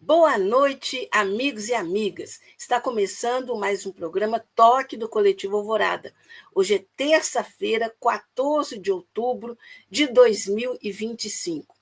Boa noite, amigos e amigas. Está começando mais um programa Toque do Coletivo Alvorada. Hoje é terça-feira, 14 de outubro de 2025.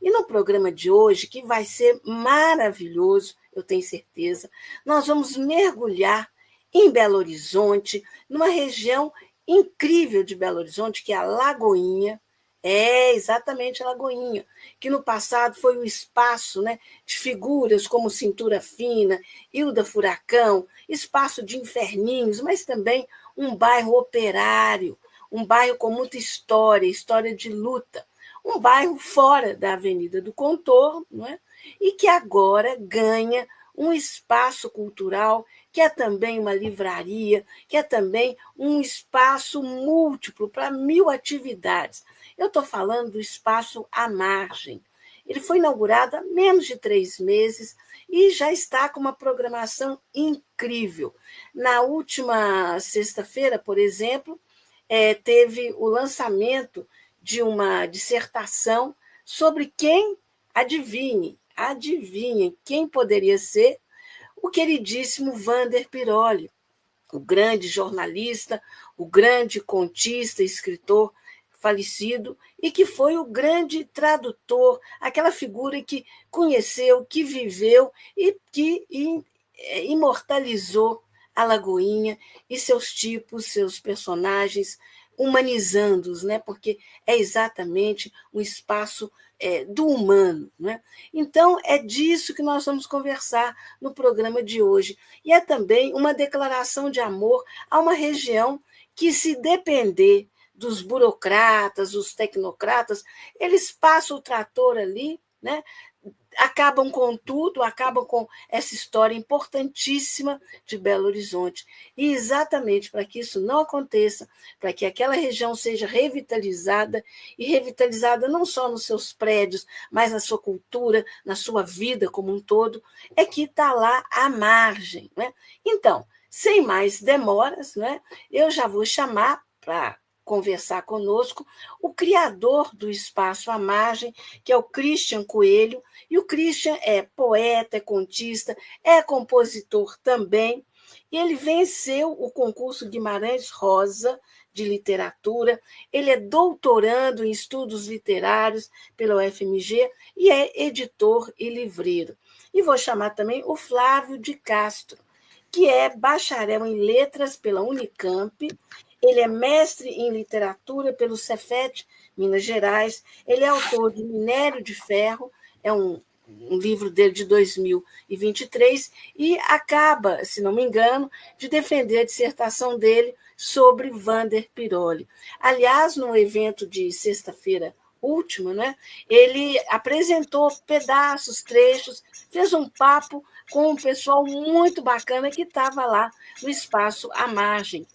E no programa de hoje, que vai ser maravilhoso, eu tenho certeza, nós vamos mergulhar em Belo Horizonte, numa região incrível de Belo Horizonte, que é a Lagoinha. É, exatamente a Lagoinha, que no passado foi um espaço, né, de figuras como Cintura Fina, Hilda Furacão, espaço de inferninhos, mas também um bairro operário, um bairro com muita história, história de luta, um bairro fora da Avenida do Contorno, não é? E que agora ganha um espaço cultural, que é também uma livraria, que é também um espaço múltiplo para 1000 atividades. Eu estou falando do espaço à margem. Ele foi inaugurado há menos de 3 meses e já está com uma programação incrível. Na última sexta-feira, por exemplo, teve o lançamento de uma dissertação sobre quem, adivinhem quem poderia ser o queridíssimo Vander Piroli, o grande jornalista, o grande contista, escritor falecido, e que foi o grande tradutor, aquela figura que conheceu, que viveu e que imortalizou a Lagoinha e seus tipos, seus personagens, humanizando-os, né? Porque é exatamente um espaço do humano. Né? Então, é disso que nós vamos conversar no programa de hoje. E é também uma declaração de amor a uma região que, se depender dos burocratas, dos tecnocratas, eles passam o trator ali, né? Acabam com tudo, acabam com essa história importantíssima de Belo Horizonte. E exatamente para que isso não aconteça, para que aquela região seja revitalizada, e revitalizada não só nos seus prédios, mas na sua cultura, na sua vida como um todo, é que está lá à margem. Né? Então, sem mais demoras, né, eu já vou chamar para conversar conosco o criador do Espaço à Margem, que é o Christian Coelho. E o Christian é poeta, é contista, é compositor também, e ele venceu o concurso Guimarães Rosa de literatura, ele é doutorando em estudos literários pela UFMG e é editor e livreiro. E vou chamar também o Flávio de Castro, que é bacharel em letras pela Unicamp, ele é mestre em literatura pelo Cefet, Minas Gerais, ele é autor de Minério de Ferro, é um livro dele de 2023, e acaba, se não me engano, de defender a dissertação dele sobre Vander Piroli. Aliás, no evento de sexta-feira última, né, ele apresentou pedaços, trechos, fez um papo com um pessoal muito bacana que estava lá no Espaço à Margem.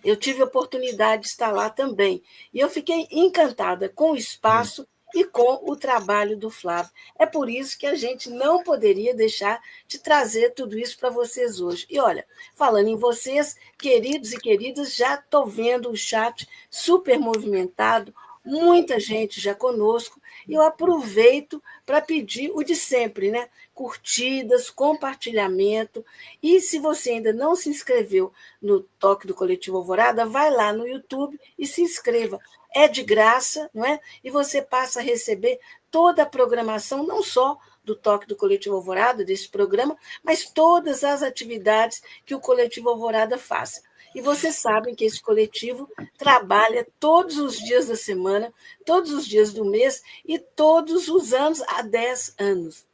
Eu tive a oportunidade de estar lá também. E eu fiquei encantada com o espaço e com o trabalho do Flávio. É por isso que a gente não poderia deixar de trazer tudo isso para vocês hoje. E olha, falando em vocês, queridos e queridas, já estou vendo o chat super movimentado, muita gente já conosco, e eu aproveito para pedir o de sempre, né? Curtidas, compartilhamento, e se você ainda não se inscreveu no Toque do Coletivo Alvorada, vai lá no YouTube e se inscreva. É de graça, não é? E você passa a receber toda a programação, não só do Toque do Coletivo Alvorada, desse programa, mas todas as atividades que o Coletivo Alvorada faz. E vocês sabem que esse coletivo trabalha todos os dias da semana, todos os dias do mês e todos os anos há 10 anos.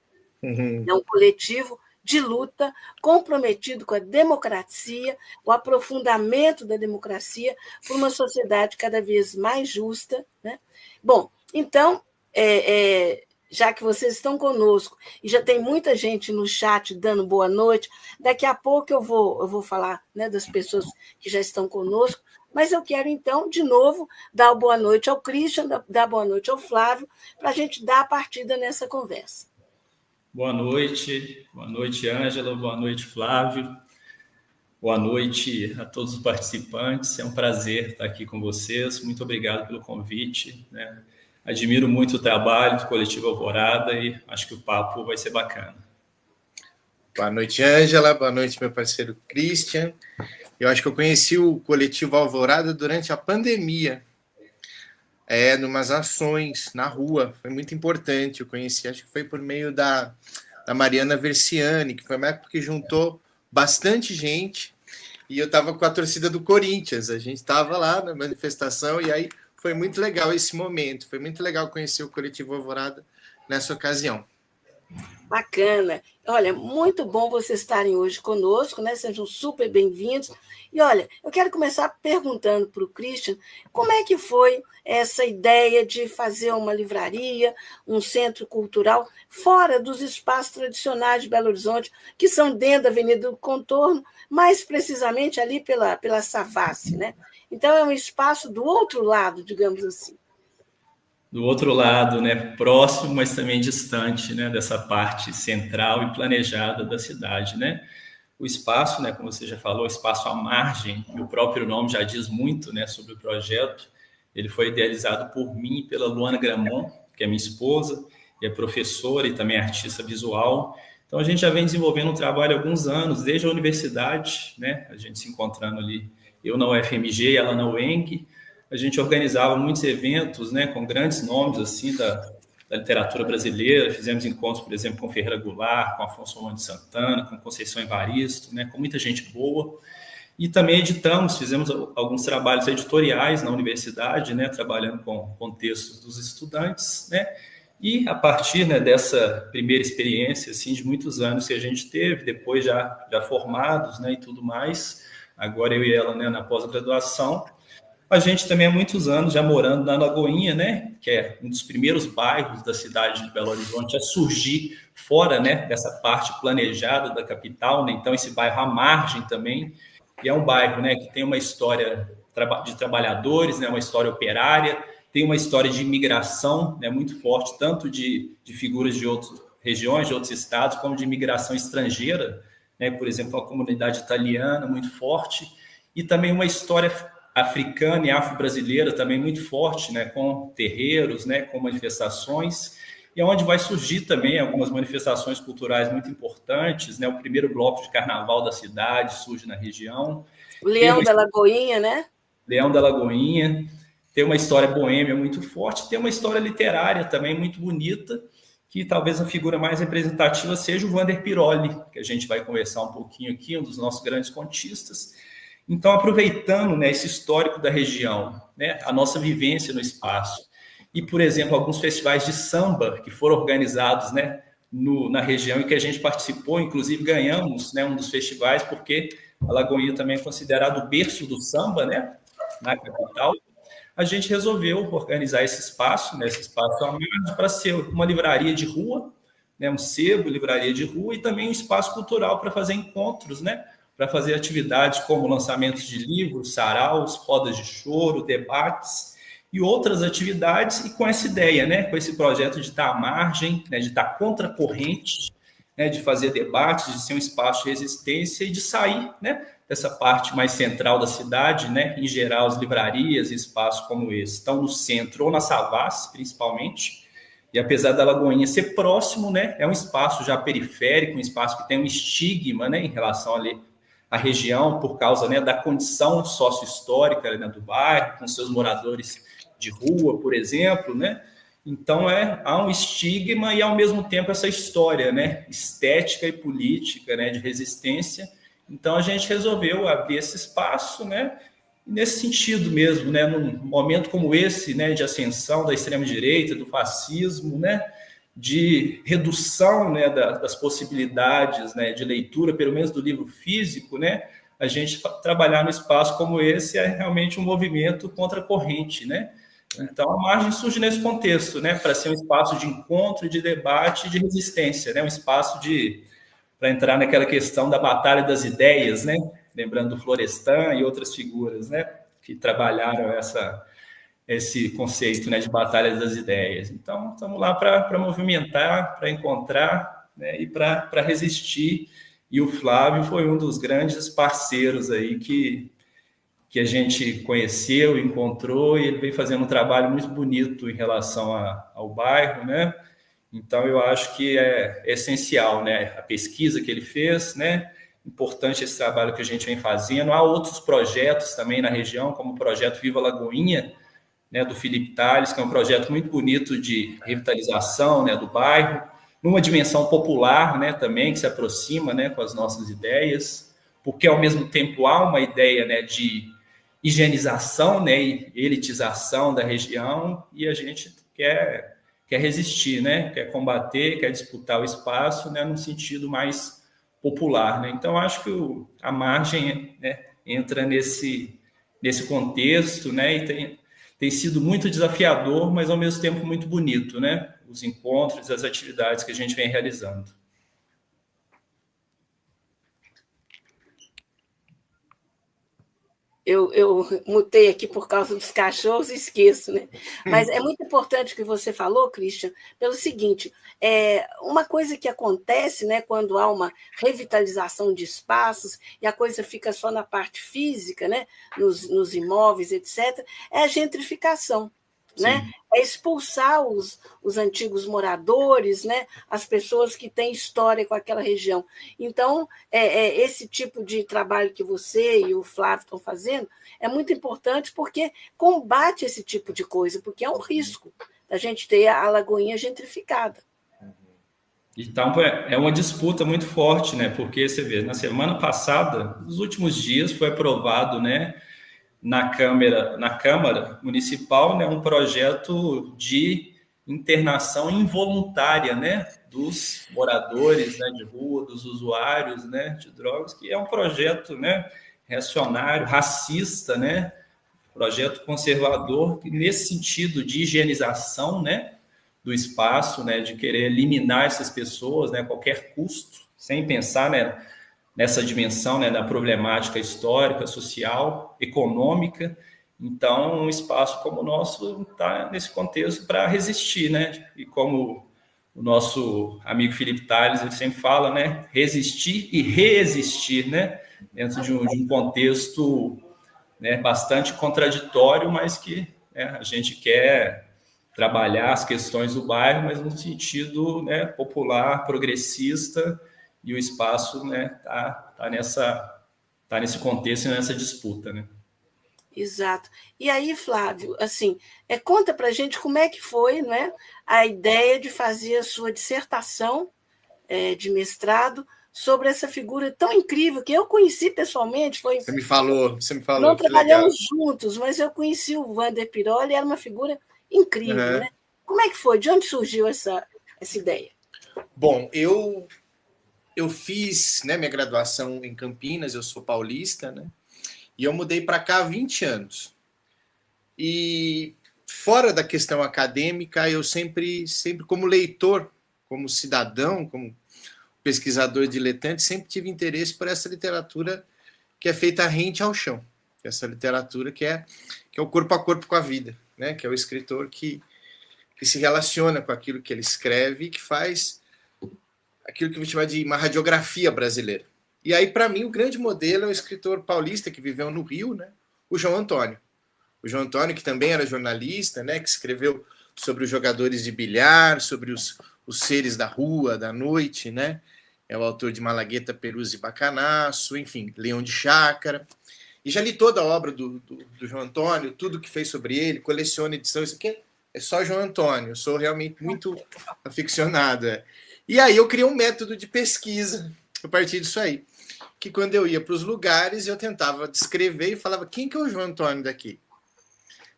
É um coletivo de luta comprometido com a democracia, o aprofundamento da democracia por uma sociedade cada vez mais justa. Né? Bom, então, já que vocês estão conosco e já tem muita gente no chat dando boa noite, daqui a pouco eu vou falar, né, das pessoas que já estão conosco, mas eu quero, então, de novo, dar boa noite ao Christian, dar boa noite ao Flávio, para a gente dar a partida nessa conversa. Boa noite, Ângela, boa noite, Flávio, boa noite a todos os participantes, é um prazer estar aqui com vocês, muito obrigado pelo convite, né? Admiro muito o trabalho do Coletivo Alvorada e acho que o papo vai ser bacana. Boa noite, Ângela. Boa noite, meu parceiro Christian. Eu acho que eu conheci o Coletivo Alvorada durante a pandemia, numas ações na rua. Foi muito importante. Eu conheci, acho que foi por meio da Mariana Versiani, que foi uma época que juntou bastante gente. E eu estava com a torcida do Corinthians. A gente estava lá na manifestação e aí foi muito legal esse momento. Foi muito legal conhecer o Coletivo Alvorada nessa ocasião. Bacana. Olha, muito bom vocês estarem hoje conosco, né? Sejam super bem-vindos. E olha, eu quero começar perguntando para o Christian como é que foi essa ideia de fazer uma livraria, um centro cultural, fora dos espaços tradicionais de Belo Horizonte, que são dentro da Avenida do Contorno, mais precisamente ali pela Savassi, né? Então, é um espaço do outro lado, digamos assim. Do outro lado, né, próximo, mas também distante, né, dessa parte central e planejada da cidade, né? O espaço, né, como você já falou, espaço à margem, e o próprio nome já diz muito, né, sobre o projeto. Ele foi idealizado por mim e pela Luana Gramont, que é minha esposa, e é professora e também artista visual. Então, a gente já vem desenvolvendo um trabalho há alguns anos, desde a universidade, né, a gente se encontrando ali, eu na UFMG e ela na UENG. A gente organizava muitos eventos, né, com grandes nomes assim da literatura brasileira. Fizemos encontros, por exemplo, com Ferreira Goulart, com Afonso Solon de Santana, com Conceição Evaristo, né, com muita gente boa. E também fizemos alguns trabalhos editoriais na universidade, né, trabalhando com textos dos estudantes, né. E a partir, né, dessa primeira experiência assim de muitos anos que a gente teve, depois já formados, né, e tudo mais, agora eu e ela, né, na pós-graduação, a gente também há muitos anos já morando na Lagoinha, né, que é um dos primeiros bairros da cidade de Belo Horizonte a surgir fora, né, dessa parte planejada da capital, né? Então esse bairro à margem também, e é um bairro, né, que tem uma história de trabalhadores, né, uma história operária, tem uma história de imigração, né, muito forte, tanto de figuras de outras regiões, de outros estados, como de imigração estrangeira, né, por exemplo, a comunidade italiana muito forte, e também uma história africana e afro-brasileira também muito forte, né, com terreiros, né, com manifestações, e onde vai surgir também algumas manifestações culturais muito importantes, né, o primeiro bloco de carnaval da cidade surge na região. O Leão da Lagoinha, né? Leão da Lagoinha, tem uma história boêmia muito forte, tem uma história literária também muito bonita, que talvez a figura mais representativa seja o Wander Piroli, que a gente vai conversar um pouquinho aqui, um dos nossos grandes contistas. Então, aproveitando, né, esse histórico da região, né, a nossa vivência no espaço, e, por exemplo, alguns festivais de samba que foram organizados, né, na região e que a gente participou, inclusive ganhamos, né, um dos festivais, porque a Lagoinha também é considerado o berço do samba, né, na capital. A gente resolveu organizar esse espaço, né, esse espaço à margem, para ser uma livraria de rua, né, um sebo, livraria de rua, e também um espaço cultural para fazer encontros, né, para fazer atividades como lançamentos de livros, saraus, rodas de choro, debates e outras atividades, e com essa ideia, né, com esse projeto de estar à margem, né, de estar contra a corrente, né, de fazer debates, de ser um espaço de resistência e de sair, né, dessa parte mais central da cidade, né, em geral as livrarias e espaços como esse estão no centro ou na Savassi, principalmente, e apesar da Lagoinha ser próximo, né, é um espaço já periférico, um espaço que tem um estigma, né, em relação ali a região por causa, né, da condição sócio-histórica, né, do bairro, com seus moradores de rua, por exemplo, né? Então há um estigma e ao mesmo tempo essa história, né, estética e política, né, de resistência. Então a gente resolveu abrir esse espaço, né, nesse sentido mesmo, né, num momento como esse, né, de ascensão da extrema direita, do fascismo, né, de redução, né, das possibilidades, né, de leitura, pelo menos do livro físico, né, a gente trabalhar no espaço como esse é realmente um movimento contra a corrente, né? Então, a margem surge nesse contexto, né, para ser um espaço de encontro, de debate, de resistência, né, um espaço para entrar naquela questão da batalha das ideias, né, lembrando do Florestan e outras figuras, né, que trabalharam esse conceito, né, de batalha das ideias. Então, estamos lá para movimentar, para encontrar, né, e para resistir. E o Flávio foi um dos grandes parceiros aí que a gente conheceu, encontrou, e ele vem fazendo um trabalho muito bonito em relação ao bairro, né? Então, eu acho que é essencial, né, a pesquisa que ele fez, né, importante esse trabalho que a gente vem fazendo. Há outros projetos também na região, como o projeto Viva Lagoinha, né, do Felipe Tales, que é um projeto muito bonito de revitalização, né, do bairro, numa dimensão popular, né, também, que se aproxima, né, com as nossas ideias, porque ao mesmo tempo há uma ideia, né, de higienização, né, e elitização da região, e a gente quer resistir, né, quer combater, quer disputar o espaço, né, num sentido mais popular, né. Então acho que a margem, né, entra nesse contexto, né, e tem sido muito desafiador, mas ao mesmo tempo muito bonito, né? Os encontros, as atividades que a gente vem realizando. Eu mutei aqui por causa dos cachorros e esqueço, né? Mas é muito importante o que você falou, Christian, pelo seguinte: uma coisa que acontece, né, quando há uma revitalização de espaços e a coisa fica só na parte física, né, nos imóveis, etc., é a gentrificação. Né? É expulsar os antigos moradores, né? As pessoas que têm história com aquela região. Então, esse tipo de trabalho que você e o Flávio estão fazendo é muito importante porque combate esse tipo de coisa, porque é um risco a gente ter a Lagoinha gentrificada. Então, é uma disputa muito forte, né? Porque você vê, na semana passada, nos últimos dias, foi aprovado, né, na Câmara Municipal, né, um projeto de internação involuntária, né, dos moradores, né, de rua, dos usuários, né, de drogas, que é um projeto, né, reacionário, racista, né, projeto conservador, que nesse sentido de higienização, né, do espaço, né, de querer eliminar essas pessoas, né, a qualquer custo, sem pensar, né, nessa dimensão, né, da problemática histórica, social, econômica. Então, um espaço como o nosso está nesse contexto para resistir, né? E como o nosso amigo Felipe Tales ele sempre fala, né? Resistir e reexistir, né? Dentro de um contexto, né, bastante contraditório, mas que, né, a gente quer trabalhar as questões do bairro, mas no sentido, né, popular, progressista, e o espaço, né, tá nesse contexto e nessa disputa, né? Exato. E aí, Flávio, assim, conta para a gente como é que foi, né, a ideia de fazer a sua dissertação de mestrado sobre essa figura tão incrível que eu conheci pessoalmente. Você me falou, Não que legal. trabalhamos juntos, mas eu conheci o Wander Piroli, era uma figura incrível, né? Como é que foi? De onde surgiu essa ideia? Bom, eu fiz, né, minha graduação em Campinas, eu sou paulista, né? E eu mudei para cá há 20 anos. E fora da questão acadêmica, eu sempre como leitor, como cidadão, como pesquisador diletante, sempre tive interesse por essa literatura que é feita rente ao chão. Essa literatura que é o corpo a corpo com a vida, né? Que é o escritor que se relaciona com aquilo que ele escreve e que faz aquilo que a gente chama de uma radiografia brasileira. E aí, para mim, o grande modelo é o escritor paulista que viveu no Rio, né? O João Antônio. O João Antônio, que também era jornalista, né? Que escreveu sobre os jogadores de bilhar, sobre os seres da rua, da noite, né? É o autor de Malagueta, Perus e Bacanaço, enfim, Leão de Chácara. E já li toda a obra do João Antônio, tudo que fez sobre ele, coleciona edição, isso aqui é só João Antônio, eu sou realmente muito aficionado. E aí eu criei um método de pesquisa a partir disso aí, que quando eu ia para os lugares, eu tentava descrever e falava, quem que é o João Antônio daqui?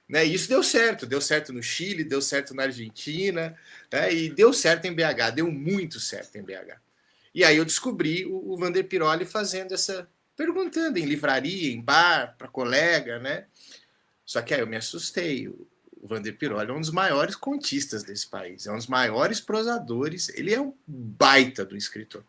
Né? E isso deu certo no Chile, deu certo na Argentina, né? E deu certo em BH, deu muito certo em BH. E aí eu descobri o Wander Piroli fazendo perguntando em livraria, em bar, para colega, né? Só que aí eu me assustei. O Wander Piroli é um dos maiores contistas desse país, é um dos maiores prosadores, ele é um baita do escritor.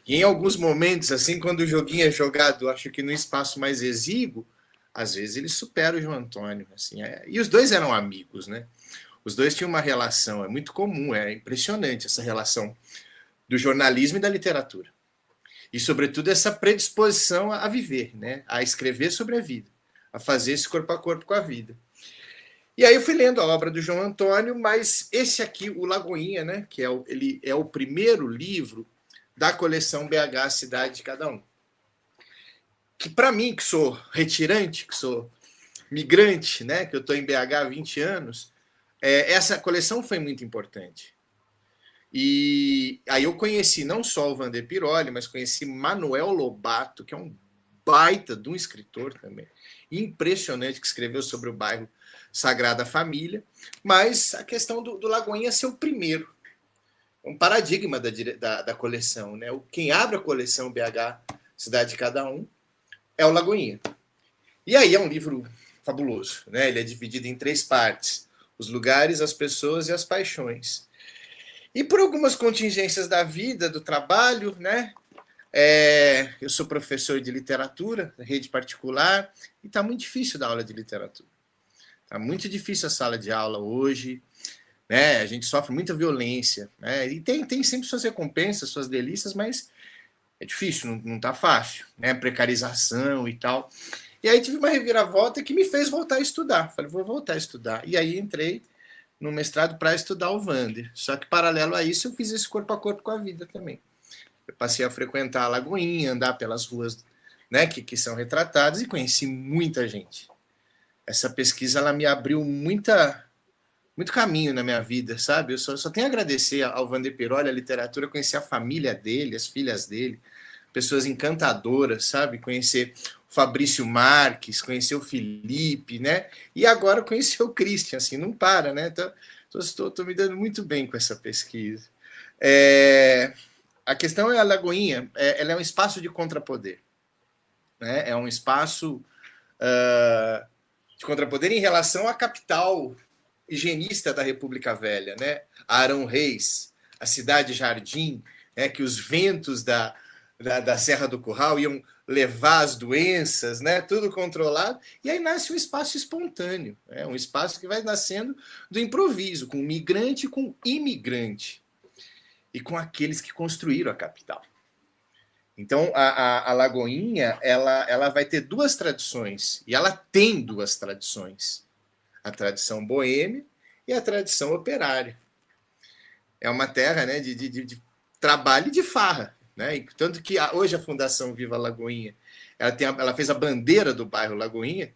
E em alguns momentos, assim, quando o joguinho é jogado, acho que no espaço mais exíguo, às vezes ele supera o João Antônio. Assim, E os dois eram amigos, né? Os dois tinham uma relação, é muito comum, é impressionante essa relação do jornalismo e da literatura. E, sobretudo, essa predisposição a viver, né? A escrever sobre a vida, a fazer esse corpo a corpo com a vida. E aí eu fui lendo a obra do João Antônio, mas esse aqui, o Lagoinha, né, que ele é o primeiro livro da coleção BH Cidade de Cada Um. Que para mim, que sou retirante, que sou migrante, né, que eu estou em BH há 20 anos, essa coleção foi muito importante. E aí eu conheci não só o Wander Piroli, mas conheci Manuel Lobato, que é um baita de um escritor também, impressionante, que escreveu sobre o bairro Sagrada Família, mas a questão do Lagoinha ser o primeiro, um paradigma da coleção, né? Quem abre a coleção BH Cidade de Cada Um é o Lagoinha. E aí é um livro fabuloso, né? Ele é dividido em 3 partes: os lugares, as pessoas e as paixões. E por algumas contingências da vida, do trabalho, né? Eu sou professor de literatura, rede particular, e está muito difícil dar aula de literatura. Está muito difícil a sala de aula hoje, né? A gente sofre muita violência, né? E tem sempre suas recompensas, suas delícias, mas é difícil, não está fácil, né? Precarização e tal. E aí tive uma reviravolta que me fez voltar a estudar. Falei, vou voltar a estudar. E aí entrei no mestrado para estudar o Wander. Só que, paralelo a isso, eu fiz esse corpo a corpo com a vida também. Eu passei a frequentar a Lagoinha, andar pelas ruas, né, que são retratadas, e conheci muita gente. Essa pesquisa ela me abriu muito caminho na minha vida, sabe? Eu só tenho a agradecer ao Wander Piroli, a literatura, conhecer a família dele, as filhas dele, pessoas encantadoras, sabe? Conhecer o Fabrício Marques, conhecer o Felipe, né? E agora conhecer o Christian, assim, não para, né? Estou me dando muito bem com essa pesquisa. A questão é a Lagoinha, ela é um espaço de contrapoder, né? É um espaço de contrapoder em relação à capital higienista da República Velha, né? Arão Reis, a cidade jardim, né? Que os ventos da Serra do Curral iam levar as doenças, né? Tudo controlado, e aí nasce um espaço espontâneo, né? Um espaço que vai nascendo do improviso, com migrante e com imigrante, e com aqueles que construíram a capital. Então, a Lagoinha ela vai ter 2 tradições, e ela tem 2 tradições, a tradição boêmia e a tradição operária. É uma terra, né, de trabalho e de farra, né? E tanto que hoje a Fundação Viva Lagoinha ela fez a bandeira do bairro Lagoinha,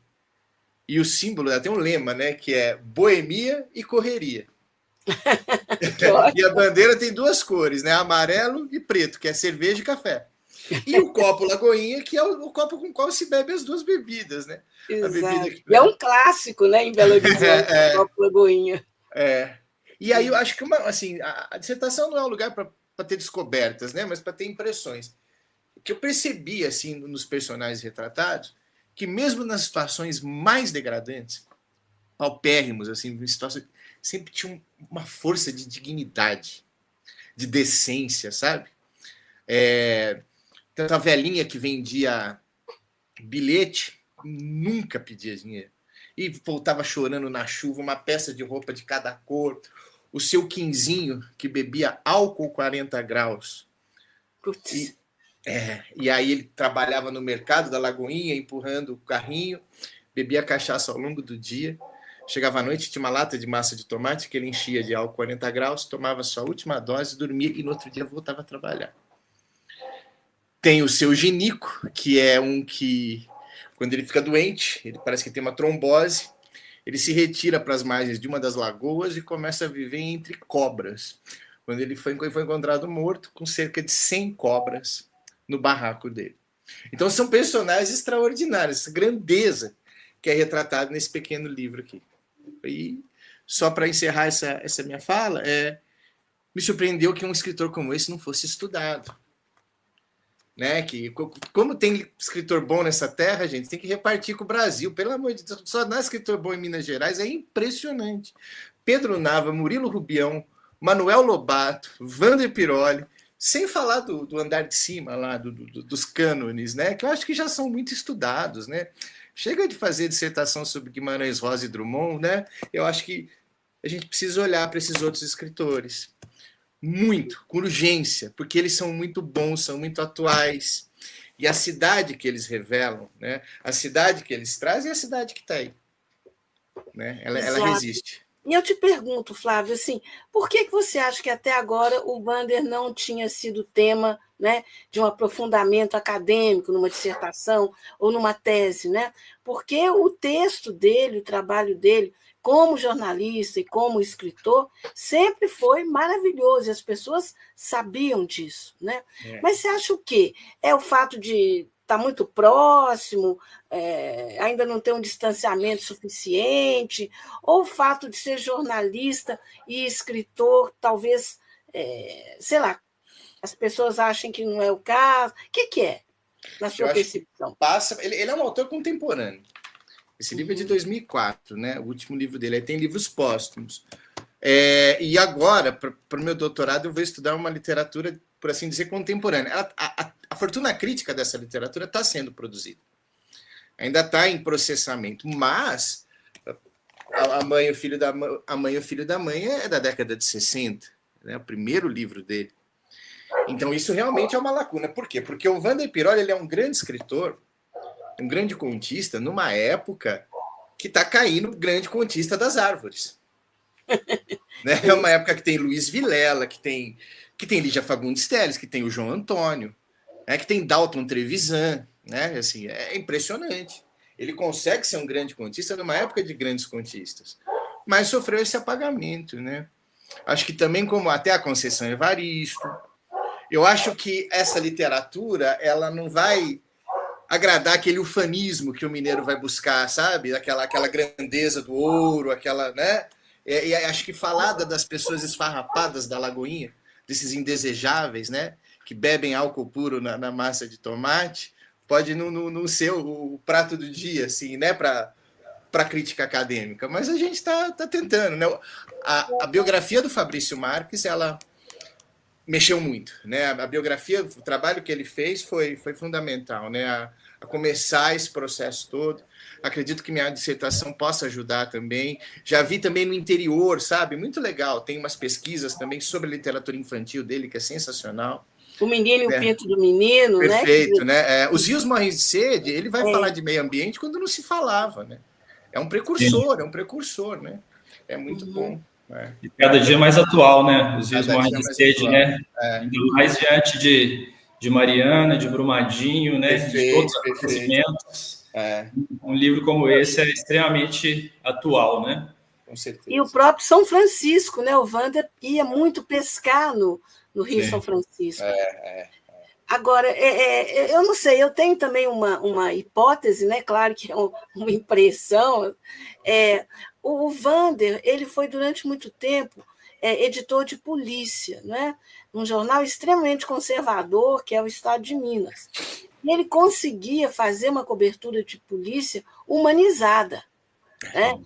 e o símbolo, ela tem um lema, né, que é boemia e correria. E a bandeira tem 2 cores, né, amarelo e preto, que é cerveja e café. E o copo Lagoinha, que é o copo com o qual se bebe as 2 bebidas, né? Exato. A bebida que... E é um clássico, né, em Belo Horizonte, o copo Lagoinha. E aí eu acho que assim, a dissertação não é um lugar para ter descobertas, né? Mas para ter impressões. O que eu percebi assim, nos personagens retratados, que mesmo nas situações mais degradantes, paupérrimos, assim, situações, sempre tinha uma força de dignidade, de decência, sabe? Tanto a velhinha que vendia bilhete nunca pedia dinheiro e voltava chorando na chuva, uma peça de roupa de cada cor, o seu quinzinho que bebia álcool 40 graus. E aí ele trabalhava no mercado da Lagoinha, empurrando o carrinho, bebia cachaça ao longo do dia, chegava à noite, tinha uma lata de massa de tomate que ele enchia de álcool 40 graus, tomava sua última dose, dormia e no outro dia voltava a trabalhar. Tem o seu Ginico, que é um que, quando ele fica doente, ele parece que tem uma trombose, ele se retira para as margens de uma das lagoas e começa a viver entre cobras. Quando ele foi encontrado morto, com cerca de 100 cobras no barraco dele. Então são personagens extraordinários, essa grandeza que é retratada nesse pequeno livro aqui. E só para encerrar essa minha fala, me surpreendeu que um escritor como esse não fosse estudado. Né? Que, como tem escritor bom nessa terra, gente, tem que repartir com o Brasil. Pelo amor de Deus, só dá escritor bom em Minas Gerais, é impressionante. Pedro Nava, Murilo Rubião, Manuel Lobato, Wander Piroli, sem falar do andar de cima lá, dos cânones, né? Que eu acho que já são muito estudados, né? Chega de fazer dissertação sobre Guimarães Rosa e Drummond, né? Eu acho que a gente precisa olhar para esses outros escritores. Muito, com urgência, porque eles são muito bons, são muito atuais. E a cidade que eles revelam, né? A cidade que eles trazem é a cidade que está aí. né? Ela resiste. E eu te pergunto, Flávio, assim, por que você acha que até agora o Wander não tinha sido tema, né, de um aprofundamento acadêmico, numa dissertação ou numa tese, né? Porque o texto dele, o trabalho dele, como jornalista e como escritor, sempre foi maravilhoso, e as pessoas sabiam disso, né? Mas você acha o quê? É o fato de estar muito próximo, ainda não ter um distanciamento suficiente, ou o fato de ser jornalista e escritor, talvez, sei lá, as pessoas achem que não é o caso. O que é, na sua percepção? Ele é um autor contemporâneo. Esse livro é de 2004, né? O último livro dele. Aí tem livros póstumos. E agora, para o meu doutorado, eu vou estudar uma literatura, por assim dizer, contemporânea. A fortuna crítica dessa literatura está sendo produzida. Ainda está em processamento, mas A Mãe e o Filho da Mãe é da década de 60, né? O primeiro livro dele. Então, isso realmente é uma lacuna. Por quê? Porque o Wander Piroli, ele é um grande escritor, um grande contista, numa época que está caindo o grande contista das árvores. Né? É uma época que tem Luiz Vilela, que tem Lígia Fagundes Telles, que tem o João Antônio, né? Que tem Dalton Trevisan. Né? Assim, é impressionante. Ele consegue ser um grande contista numa época de grandes contistas, mas sofreu esse apagamento. Né? Acho que também, como até a Conceição Evaristo, eu acho que essa literatura ela não vai agradar aquele ufanismo que o mineiro vai buscar, sabe? Aquela grandeza do ouro, aquela, né? E acho que falar das pessoas esfarrapadas da Lagoinha, desses indesejáveis, né? Que bebem álcool puro na massa de tomate, pode não ser o prato do dia, assim, né? Para crítica acadêmica. Mas a gente está tentando, né? A biografia do Fabrício Marques, ela mexeu muito, né? A biografia, o trabalho que ele fez foi fundamental, né? A começar esse processo todo. Acredito que minha dissertação possa ajudar também. Já vi também no interior, sabe? Muito legal. Tem umas pesquisas também sobre a literatura infantil dele, que é sensacional. O Menino e o Pinto do Menino, perfeito, né? Os Rios Morrem de Sede, ele vai falar de meio ambiente quando não se falava, né? É um precursor, né? É muito bom. E cada dia mais atual, né? Os Rios Morrem de Sede, né? Ainda mais diante de Mariana, de Brumadinho, né? De todos os acontecimentos. Um livro como esse é extremamente atual, né? Com certeza. E o próprio São Francisco, né? O Wander ia muito pescar no Rio São Francisco. Agora, eu não sei, eu tenho também uma hipótese, né? Claro que é uma impressão. O Wander, ele foi durante muito tempo editor de polícia, né? Um jornal extremamente conservador, que é o Estado de Minas. E ele conseguia fazer uma cobertura de polícia humanizada. Né?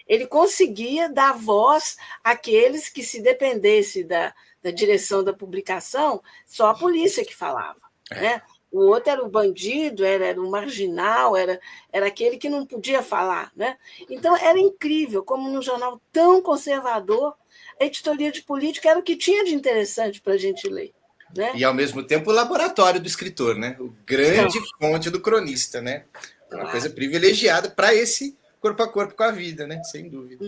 Ele conseguia dar voz àqueles que, se dependesse da direção da publicação, só a polícia que falava. Né? O outro era o bandido, era o marginal, era aquele que não podia falar. Né? Então, era incrível como, num jornal tão conservador, a editoria de política era o que tinha de interessante para a gente ler. Né? E, ao mesmo tempo, o laboratório do escritor, né? O grande fonte do cronista. Né? Uma coisa privilegiada para esse corpo a corpo com a vida, né? Sem dúvida.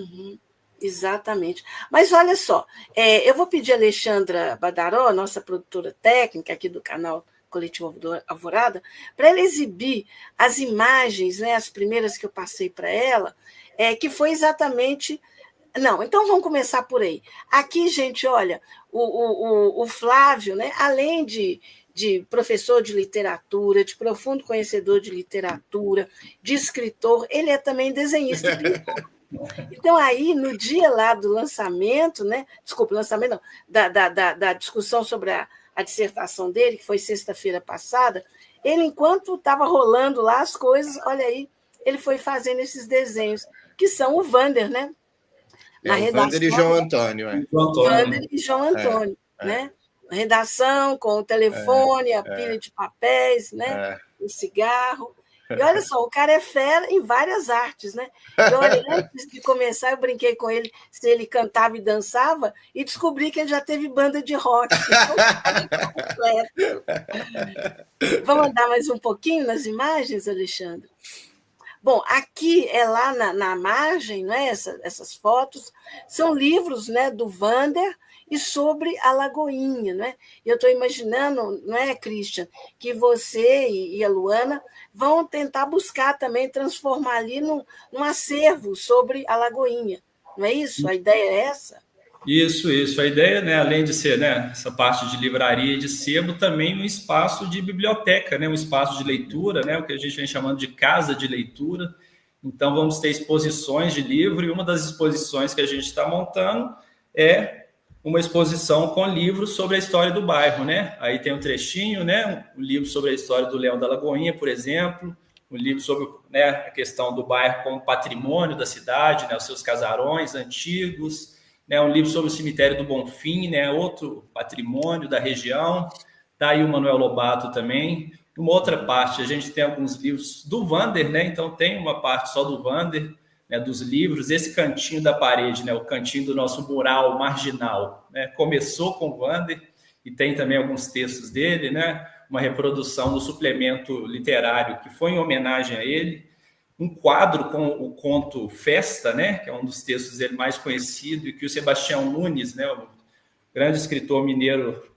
Exatamente. Mas olha só, eu vou pedir a Alexandra Badaró, nossa produtora técnica aqui do canal Coletivo Alvorada, para ela exibir as imagens, né, as primeiras que eu passei para ela, que foi exatamente... Não, então vamos começar por aí. Aqui, gente, olha, o Flávio, né, além de professor de literatura, de profundo conhecedor de literatura, de escritor, ele é também desenhista e pintor. Então, aí, no dia lá do lançamento, né? Desculpa, lançamento não, da discussão sobre a dissertação dele, que foi sexta-feira passada, ele, enquanto estava rolando lá as coisas, olha aí, ele foi fazendo esses desenhos, que são o Wander, né? Na redação, Wander e João Antônio. Wander e João Antônio, né? A redação, com o telefone, a pilha de papéis, né? O cigarro. E olha só, o cara é fera em várias artes, né? E olha, antes de começar, eu brinquei com ele se ele cantava e dançava, e descobri que ele já teve banda de rock. Vamos andar mais um pouquinho nas imagens, Alexandre? Bom, aqui é lá na margem, não é? Essas fotos são livros, né, do Wander e sobre a Lagoinha, não é? Eu estou imaginando, não é, Christian, que você e a Luana vão tentar buscar também transformar ali num acervo sobre a Lagoinha, não é isso? A ideia é essa? Isso. A ideia, né, além de ser, né, essa parte de livraria e de sebo, também um espaço de biblioteca, né, um espaço de leitura, né, o que a gente vem chamando de casa de leitura. Então, vamos ter exposições de livro, e uma das exposições que a gente está montando é uma exposição com livros sobre a história do bairro, né? Aí tem um trechinho, né, um livro sobre a história do Leão da Lagoinha, por exemplo, um livro sobre, né, a questão do bairro como patrimônio da cidade, né, os seus casarões antigos, né, um livro sobre o cemitério do Bonfim, né, outro patrimônio da região. Está aí o Manuel Lobato também. Uma outra parte, a gente tem alguns livros do Wander, né, então tem uma parte só do Wander, né, dos livros. Esse cantinho da parede, né, o cantinho do nosso mural marginal, né, começou com o Wander, e tem também alguns textos dele, né, uma reprodução do suplemento literário que foi em homenagem a ele, um quadro com o conto Festa, né, que é um dos textos dele mais conhecido, e que o Sebastião Nunes, né, o grande escritor mineiro,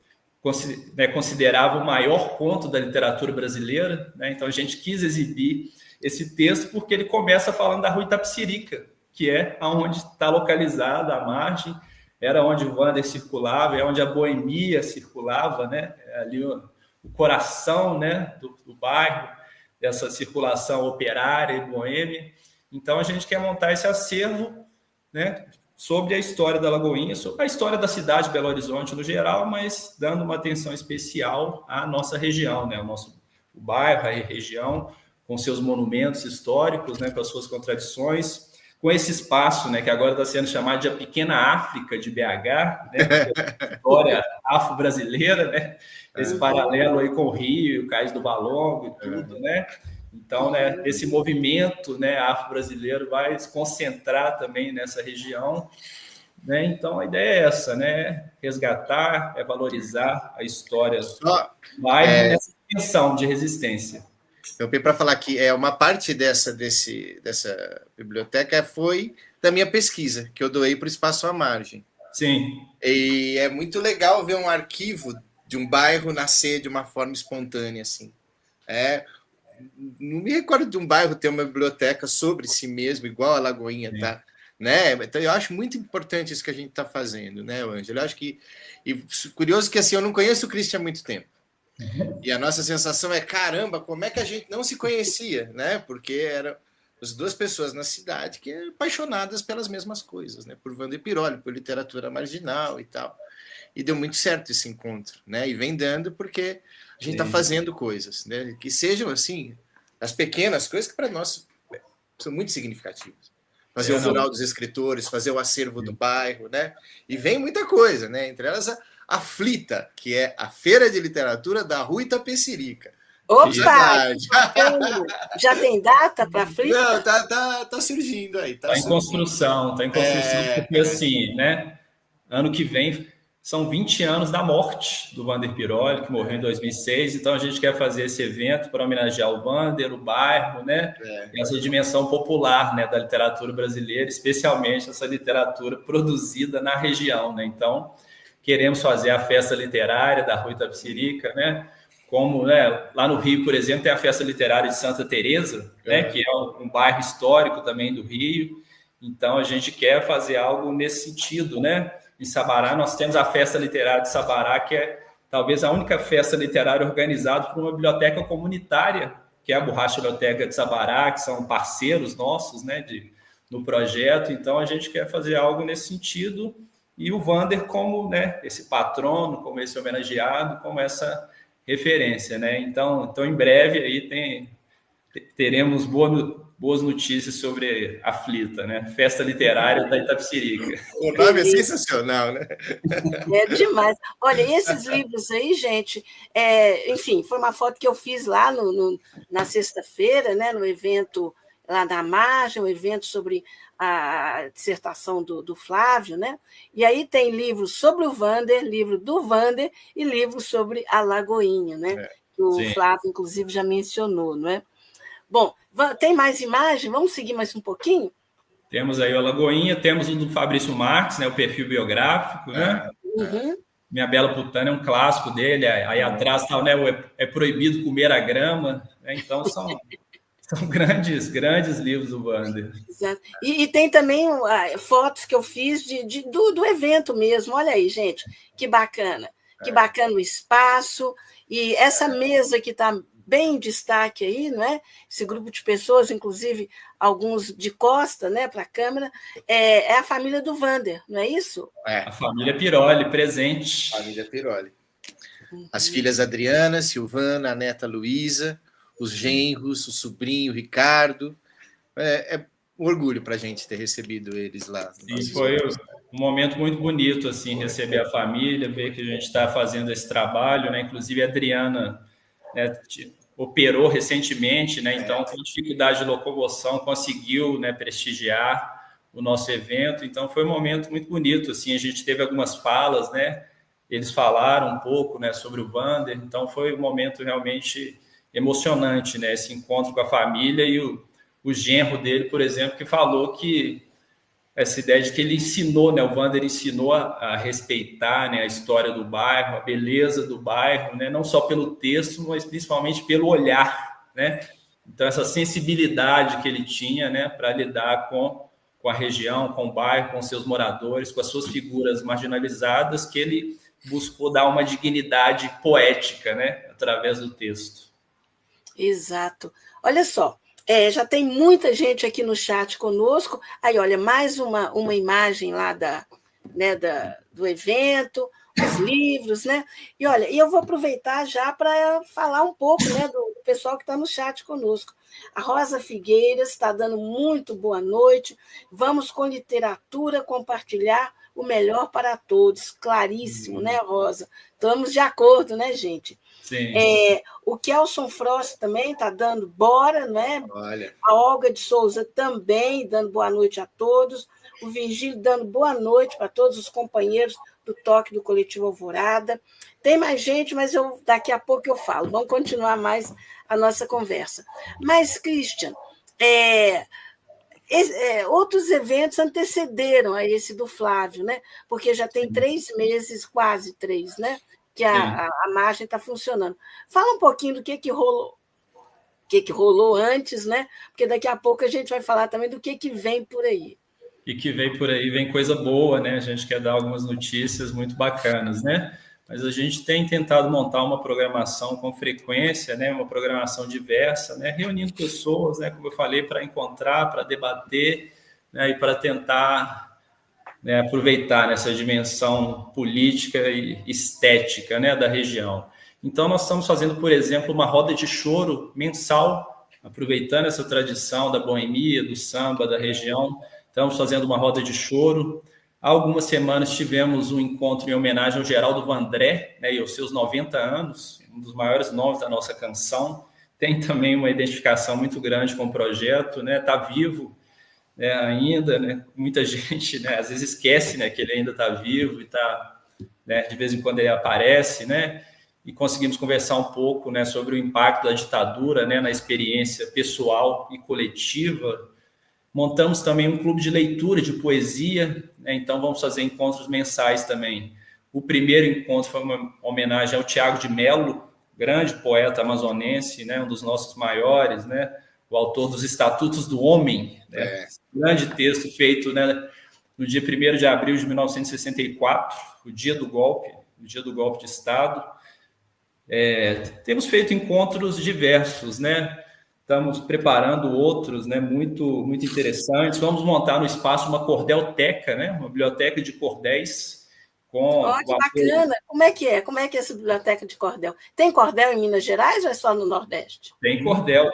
considerava o maior conto da literatura brasileira, né? Então a gente quis exibir esse texto porque ele começa falando da Rua Itapecerica, que é onde está localizada a margem, era onde o Wander circulava, é onde a boemia circulava, né? É ali o coração, né, do bairro, dessa circulação operária e boêmia. Então a gente quer montar esse acervo, né, sobre a história da Lagoinha, sobre a história da cidade de Belo Horizonte no geral, mas dando uma atenção especial à nossa região, né, o bairro, a região, com seus monumentos históricos, né, com as suas contradições, com esse espaço, né, que agora está sendo chamado de a Pequena África de BH, né, história afro-brasileira, né, esse paralelo aí com o Rio, o Cais do Valongo e tudo, né. Então, né, esse movimento, né, afro-brasileiro vai se concentrar também nessa região, né? Então, a ideia é essa, né, resgatar, valorizar a história do bairro nessa tensão de resistência. Eu pedi para falar que uma parte dessa biblioteca foi da minha pesquisa, que eu doei para o Espaço à Margem. Sim. E é muito legal ver um arquivo de um bairro nascer de uma forma espontânea, assim. Não me recordo de um bairro ter uma biblioteca sobre si mesmo, igual a Lagoinha, tá? Né? Então, eu acho muito importante isso que a gente está fazendo, né, Ângelo? Eu acho que... E curioso que, assim, eu não conheço o Christian há muito tempo. E a nossa sensação é, caramba, como é que a gente não se conhecia, né? Porque eram as duas pessoas na cidade que eram apaixonadas pelas mesmas coisas, né? Por Wander Piroli, por literatura marginal e tal. E deu muito certo esse encontro, né? E vem dando porque a gente está fazendo coisas, né? Que sejam, assim, as pequenas coisas que para nós são muito significativas. Fazer o mural dos escritores, fazer o acervo do bairro, né? E vem muita coisa, né? Entre elas a Flita, que é a Feira de Literatura da Rua Itapecerica. Opa! Já tem data para a Flita? Não, tá surgindo aí. Tá em construção, porque assim, né? Ano que vem são 20 anos da morte do Wander Piroli, que morreu em 2006, então a gente quer fazer esse evento para homenagear o Wander, o bairro, né? E essa dimensão popular, né, da literatura brasileira, especialmente essa literatura produzida na região, né? Então, queremos fazer a festa literária da Rua Itapecerica, né? Como, né, lá no Rio, por exemplo, tem a festa literária de Santa Teresa, né, que é um bairro histórico também do Rio. Então, a gente quer fazer algo nesse sentido, né? Em Sabará, nós temos a Festa Literária de Sabará, que é talvez a única festa literária organizada por uma biblioteca comunitária, que é a Borracha Biblioteca de Sabará, que são parceiros nossos, né, no projeto. Então, a gente quer fazer algo nesse sentido, e o Wander como, né, esse patrono, como esse homenageado, como essa referência, né? Então em breve aí teremos boas notícias sobre a Flita, né? Festa Literária da Itapecerica. O nome é sensacional, né? É demais. Olha, esses livros aí, gente, enfim, foi uma foto que eu fiz lá na sexta-feira, né, no evento lá da Margem, um evento sobre a dissertação do Flávio, né? E aí tem livros sobre o Wander, livro do Wander e livro sobre a Lagoinha, né? Que o Flávio, inclusive, já mencionou, não é? Bom, tem mais imagem? Vamos seguir mais um pouquinho? Temos aí o Alagoinha, temos o do Fabrício Marques, né, o perfil biográfico, né? Uhum. Minha Bela Putana é um clássico dele, aí atrás está, né, é proibido comer a grama, né? Então são grandes livros do Wander. Exato. E tem também fotos que eu fiz do evento mesmo. Olha aí, gente, que bacana. Que bacana o espaço. E essa mesa que está bem em destaque aí, não é? Esse grupo de pessoas, inclusive alguns de costa, né, para a câmera, é a família do Wander, não é isso? A família Piroli, presente. Família Piroli. As filhas Adriana, Silvana, a neta Luísa, os genros, o sobrinho Ricardo. É um orgulho para a gente ter recebido eles lá. Sim, foi um momento muito bonito, assim, receber a família, ver que a gente está fazendo esse trabalho, né? Inclusive a Adriana, né, operou recentemente, né? Então, com dificuldade de locomoção, conseguiu, né, prestigiar o nosso evento. Então, foi um momento muito bonito, assim. A gente teve algumas falas, né? Eles falaram um pouco, né, sobre o Wander. Então, foi um momento realmente emocionante, né? Esse encontro com a família e o genro dele, por exemplo, que falou que essa ideia de que ele ensinou, né, o Wander ensinou a respeitar, né, a história do bairro, a beleza do bairro, né, não só pelo texto, mas principalmente pelo olhar, né? Então, essa sensibilidade que ele tinha, né, para lidar com a região, com o bairro, com seus moradores, com as suas figuras marginalizadas, que ele buscou dar uma dignidade poética, né, através do texto. Exato. Olha só, já tem muita gente aqui no chat conosco. Aí, olha, mais uma imagem lá do evento, os livros, né? E olha, eu vou aproveitar já para falar um pouco, né, do pessoal que está no chat conosco. A Rosa Figueiras está dando muito boa noite. Vamos com literatura compartilhar o melhor para todos. Claríssimo, né, Rosa? Estamos de acordo, né, gente? Sim. O Kelson Frost também está dando bora, né? Olha. A Olga de Souza também dando boa noite a todos. O Virgílio dando boa noite para todos os companheiros do Toque do Coletivo Alvorada. Tem mais gente, mas daqui a pouco eu falo. Vamos continuar mais a nossa conversa. Mas, Christian, outros eventos antecederam a esse do Flávio, né? Porque já tem 3 meses, quase 3, né? Que a margem está funcionando. Fala um pouquinho do que rolou. O que rolou antes, né? Porque daqui a pouco a gente vai falar também do que vem por aí. E que vem por aí, vem coisa boa, né? A gente quer dar algumas notícias muito bacanas, né? Mas a gente tem tentado montar uma programação com frequência, né? Uma programação diversa, né? Reunindo pessoas, né? Como eu falei, para encontrar, para debater, né? E para tentar, né, aproveitar nessa dimensão política e estética, né, da região. Então, nós estamos fazendo, por exemplo, uma roda de choro mensal, aproveitando essa tradição da boemia, do samba, da região. Estamos fazendo uma roda de choro. Há algumas semanas tivemos um encontro em homenagem ao Geraldo Vandré, né, e aos seus 90 anos, um dos maiores nomes da nossa canção. Tem também uma identificação muito grande com o projeto, né, está vivo, né, ainda, né? Muita gente, né, às vezes esquece, né, que ele ainda está vivo e tá, né, de vez em quando ele aparece, né, e conseguimos conversar um pouco, né, sobre o impacto da ditadura, né, na experiência pessoal e coletiva. Montamos também um clube de leitura de poesia, né, então vamos fazer encontros mensais também. O primeiro encontro foi uma homenagem ao Tiago de Mello, grande poeta amazonense, né, um dos nossos maiores, né, o autor dos Estatutos do Homem, né? Grande texto feito, né, no dia 1º de abril de 1964, o dia do golpe de Estado. Temos feito encontros diversos, né? Estamos preparando outros, né, muito, muito interessantes. Vamos montar no espaço uma cordelteca, né, uma biblioteca de cordéis. Que bacana! Como é que é? Como é que é essa biblioteca de cordel? Tem cordel em Minas Gerais ou é só no Nordeste? Tem cordel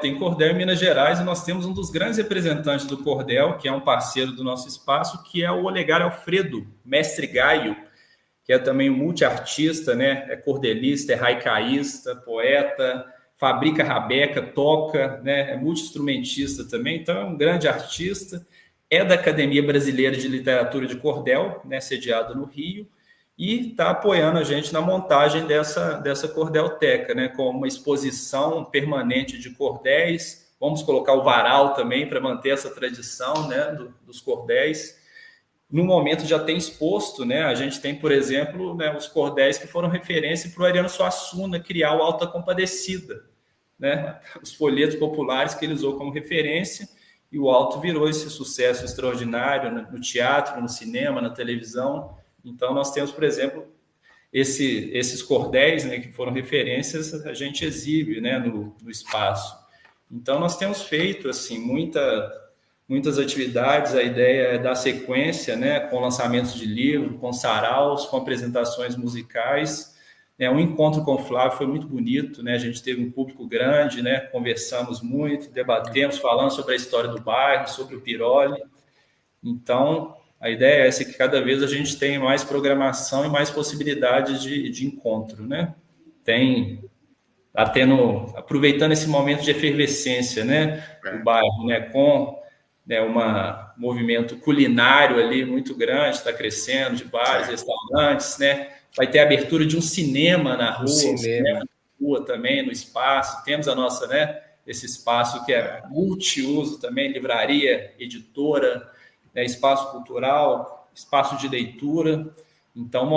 em Minas Gerais, e nós temos um dos grandes representantes do cordel, que é um parceiro do nosso espaço, que é o Olegário Alfredo, mestre Gaio, que é também um multiartista, né? É cordelista, é raicaísta, poeta, fabrica rabeca, toca, né? É multi-instrumentista também, então é um grande artista, é da Academia Brasileira de Literatura de Cordel, né? Sediado no Rio, e está apoiando a gente na montagem dessa cordelteca, né, com uma exposição permanente de cordéis, Vamos colocar o varal também para manter essa tradição, né, dos cordéis. No momento já tem exposto, né? A gente tem, por exemplo, né, os cordéis que foram referência para o Ariano Suassuna criar o Alta Compadecida, né? Os folhetos populares que ele usou como referência, e o Alto virou esse sucesso extraordinário no teatro, no cinema, na televisão. Então, nós temos, por exemplo, esses cordéis, né, que foram referências, a gente exibe, né, no espaço. Então, nós temos feito assim, muitas atividades. A ideia é dar sequência, né, com lançamentos de livro, com saraus, com apresentações musicais. O encontro com o Flávio foi muito bonito, né? A gente teve um público grande, né? Conversamos muito, debatemos, falando sobre a história do bairro, sobre o Piroli. Então, a ideia é essa, que cada vez a gente tem mais programação e mais possibilidades de encontro, né? Aproveitando esse momento de efervescência, né? Do bairro, né? Com um movimento culinário ali muito grande, está crescendo, de bares, restaurantes, né? Vai ter a abertura de um cinema na rua, um cinema na rua também, no espaço. Temos a nossa, né, esse espaço que é multiuso também, livraria, editora, né, espaço cultural, espaço de leitura. Então, o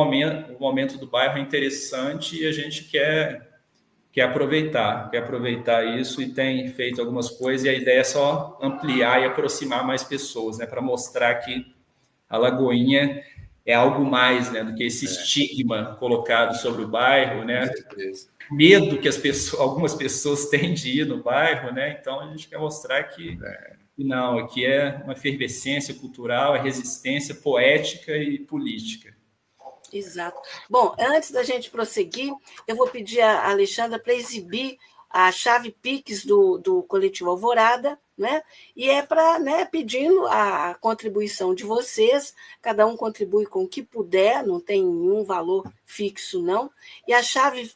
momento do bairro é interessante e a gente quer aproveitar isso, e tem feito algumas coisas, e a ideia é só ampliar e aproximar mais pessoas, né, para mostrar que a Lagoinha é algo mais, né, do que esse estigma colocado sobre o bairro, né, medo que algumas pessoas têm de ir no bairro, né. Então a gente quer mostrar que não, aqui é uma efervescência cultural, é resistência poética e política. Exato. Bom, antes da gente prosseguir, eu vou pedir a Alexandra para exibir a chave Pix do Coletivo Alvorada, né? E é para, né, pedindo a contribuição de vocês, cada um contribui com o que puder, não tem nenhum valor fixo, não. E a chave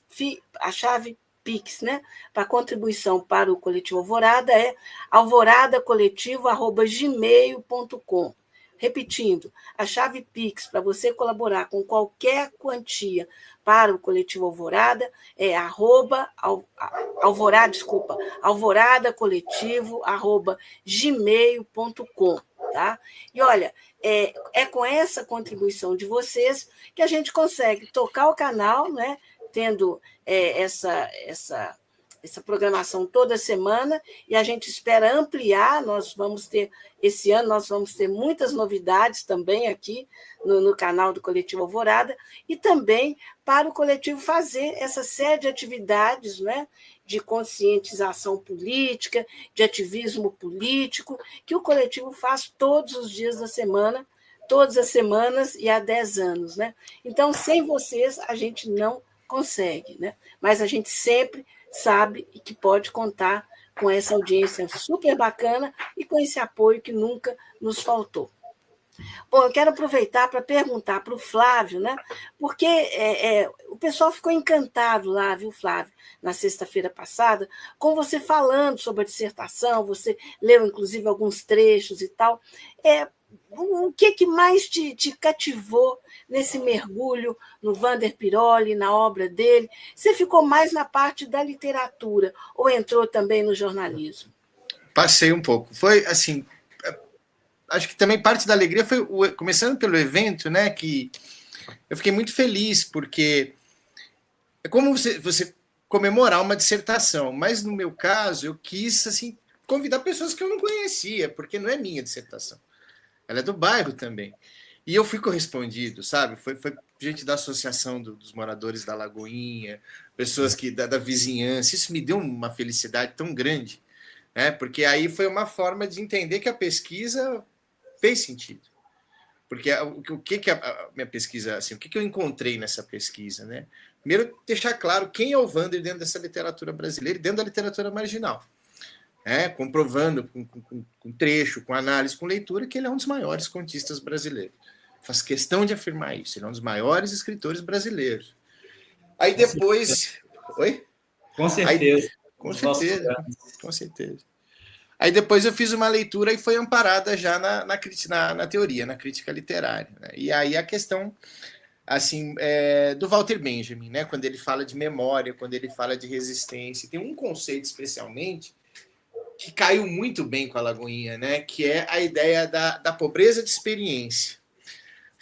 Pix, né, para contribuição para o Coletivo Alvorada é alvoradacoletivo@gmail.com. Repetindo, a chave Pix para você colaborar com qualquer quantia para o Coletivo Alvorada é alvoradacoletivo@gmail.com, tá? E olha, é com essa contribuição de vocês que a gente consegue tocar o canal, né? Tendo essa programação toda semana, e a gente espera ampliar. Esse ano nós vamos ter muitas novidades também aqui no canal do Coletivo Alvorada, e também para o coletivo fazer essa série de atividades, né, de conscientização política, de ativismo político, que o coletivo faz todos os dias da semana, todas as semanas e há 10 anos. Né? Então, sem vocês, a gente não consegue, né? Mas a gente sempre sabe e que pode contar com essa audiência super bacana e com esse apoio que nunca nos faltou. Bom, eu quero aproveitar para perguntar para o Flávio, né? Porque o pessoal ficou encantado lá, viu, Flávio, na sexta-feira passada, com você falando sobre a dissertação, você leu, inclusive, alguns trechos e tal. O que mais te cativou nesse mergulho no Vander Piroli, na obra dele? Você ficou mais na parte da literatura ou entrou também no jornalismo? Passei um pouco. Foi assim, acho que também parte da alegria foi, começando pelo evento, né, que eu fiquei muito feliz, porque é como você comemorar uma dissertação, mas no meu caso eu quis assim convidar pessoas que eu não conhecia, porque não é minha dissertação. Ela é do bairro também. E eu fui correspondido, sabe? Foi gente da associação dos moradores da Lagoinha, pessoas da vizinhança. Isso me deu uma felicidade tão grande, né? Porque aí foi uma forma de entender que a pesquisa fez sentido. Porque o que a minha pesquisa, assim, o que eu encontrei nessa pesquisa, né? Primeiro, deixar claro quem é o Vander dentro dessa literatura brasileira e dentro da literatura marginal. Comprovando com trecho, com análise, com leitura, que ele é um dos maiores contistas brasileiros. Faz questão de afirmar isso. Ele é um dos maiores escritores brasileiros. Aí depois... Oi? Com certeza. Com certeza. Aí depois eu fiz uma leitura e foi amparada já na teoria, na crítica literária. Né? E aí a questão assim, do Walter Benjamin, né? Quando ele fala de memória, quando ele fala de resistência. Tem um conceito especialmente que caiu muito bem com a Lagoinha, né? Que é a ideia da pobreza de experiência.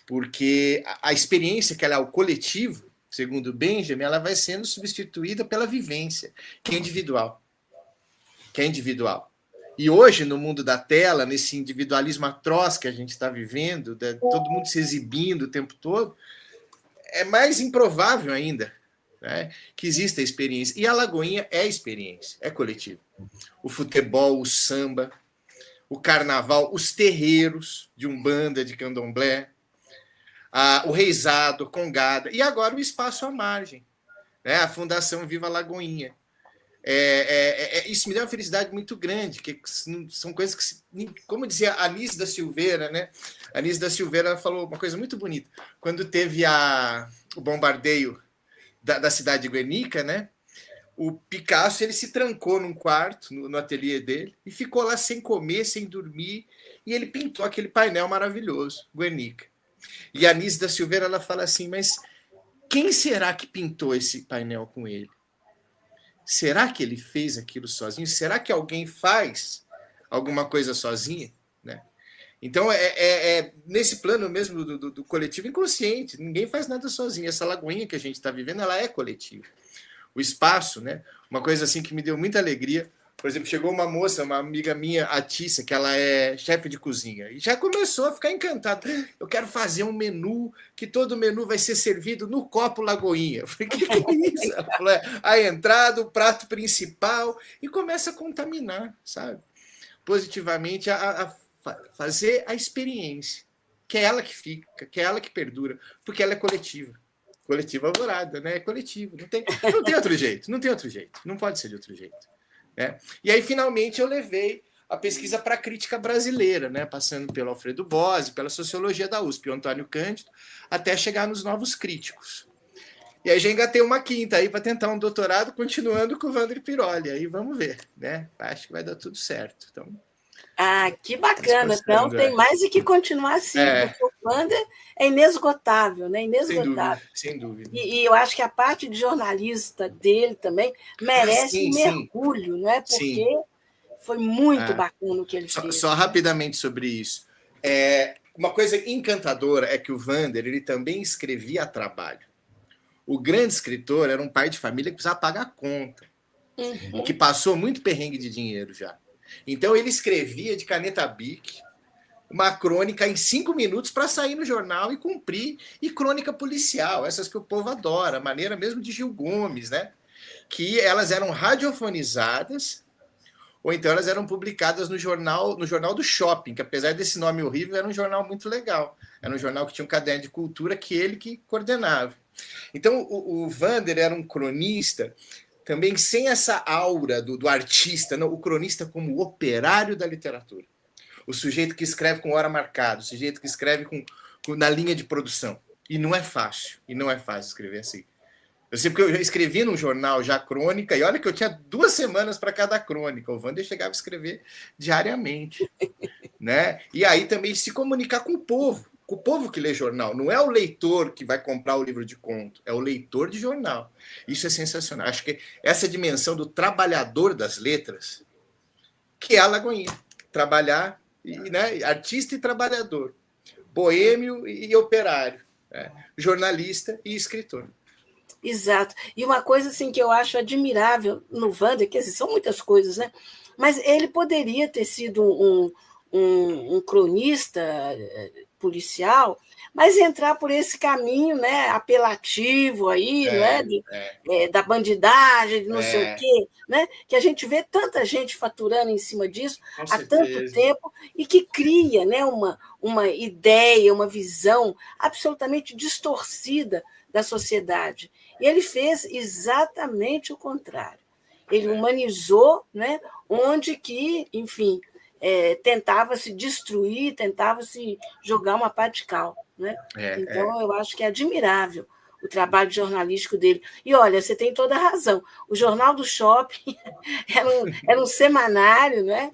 Porque a experiência, que ela é o coletivo, segundo Benjamin, ela vai sendo substituída pela vivência, que é individual. Que é individual. E hoje, no mundo da tela, nesse individualismo atroz que a gente está vivendo, todo mundo se exibindo o tempo todo, é mais improvável ainda, né, que exista experiência. E a Lagoinha é experiência, é coletivo. O futebol, o samba, o carnaval, os terreiros de umbanda, de candomblé, o reizado, congada, e agora o espaço à margem, né, a Fundação Viva Lagoinha. Isso me deu uma felicidade muito grande, que são coisas que, como dizia a Anísio da Silveira, né? A Anísio da Silveira falou uma coisa muito bonita. Quando teve o bombardeio da cidade de Guernica, né? O Picasso ele se trancou num quarto, no ateliê dele, e ficou lá sem comer, sem dormir, e ele pintou aquele painel maravilhoso, Guernica. E a Anísio da Silveira ela fala assim, mas quem será que pintou esse painel com ele? Será que ele fez aquilo sozinho? Será que alguém faz alguma coisa sozinha? Né? Então, nesse plano mesmo do coletivo inconsciente. Ninguém faz nada sozinho. Essa Lagoinha que a gente está vivendo, ela é coletiva. O espaço, né? Uma coisa assim que me deu muita alegria. Por exemplo, chegou uma moça, uma amiga minha, a Tícia, que ela é chefe de cozinha, e já começou a ficar encantada. Eu quero fazer um menu, que todo menu vai ser servido no copo Lagoinha. Eu falei, que é isso? Ela falou, a entrada, o prato principal, e começa a contaminar, sabe? Positivamente, a fazer a experiência, que é ela que fica, que é ela que perdura, porque ela é coletiva. Coletiva alvorada, né? É coletivo. Não tem outro jeito, não tem outro jeito. Não pode ser de outro jeito. Né? E aí, finalmente, eu levei a pesquisa para a crítica brasileira, né? Passando pelo Alfredo Bose, pela sociologia da USP, o Antônio Cândido, até chegar nos novos críticos. E aí já engatei uma quinta aí para tentar um doutorado, continuando com o Wander Piroli. Aí vamos ver, né? Acho que vai dar tudo certo. Então, que bacana. Então, tem mais do que continuar assim, porque o Wander é inesgotável, né? Inesgotável. Sem dúvida. E eu acho que a parte de jornalista dele também merece mergulho, não é? Porque foi muito bacana o que ele fez. Só rapidamente sobre isso. Uma coisa encantadora é que o Wander ele também escrevia a trabalho. O grande escritor era um pai de família que precisava pagar a conta, que passou muito perrengue de dinheiro já. Então, ele escrevia de caneta Bic uma crônica em 5 minutos para sair no jornal e cumprir. E crônica policial, essas que o povo adora, a maneira mesmo de Gil Gomes, né? Que elas eram radiofonizadas ou então elas eram publicadas no jornal do Shopping, que apesar desse nome horrível, era um jornal muito legal. Era um jornal que tinha um caderno de cultura que ele que coordenava. Então, o Wander era um cronista também sem essa aura do artista, não, o cronista como operário da literatura. O sujeito que escreve com hora marcada, o sujeito que escreve na linha de produção. E não é fácil escrever assim. Eu sei porque eu já escrevi num jornal já crônica, e olha que eu tinha 2 semanas para cada crônica. O Wander chegava a escrever diariamente. Né? E aí também se comunicar com o povo que lê jornal. Não é o leitor que vai comprar o livro de conto, é o leitor de jornal. Isso é sensacional. Acho que essa dimensão do trabalhador das letras, que é a Lagoinha. Trabalhar, né? Artista e trabalhador. Boêmio e operário. Né? Jornalista e escritor. Exato. E uma coisa assim, que eu acho admirável no Wander, que são muitas coisas, né? Mas ele poderia ter sido um cronista policial, mas entrar por esse caminho, né, apelativo aí, da bandidagem, de não sei o quê, né, que a gente vê tanta gente faturando em cima disso há tanto tempo e que cria, né, uma ideia, uma visão absolutamente distorcida da sociedade. E ele fez exatamente o contrário. Ele humanizou, né, onde que, enfim, tentava se destruir, tentava se jogar uma pá de cal. Né? Então, eu acho que é admirável o trabalho jornalístico dele. E, olha, você tem toda a razão. O Jornal do Shopping era um semanário, né?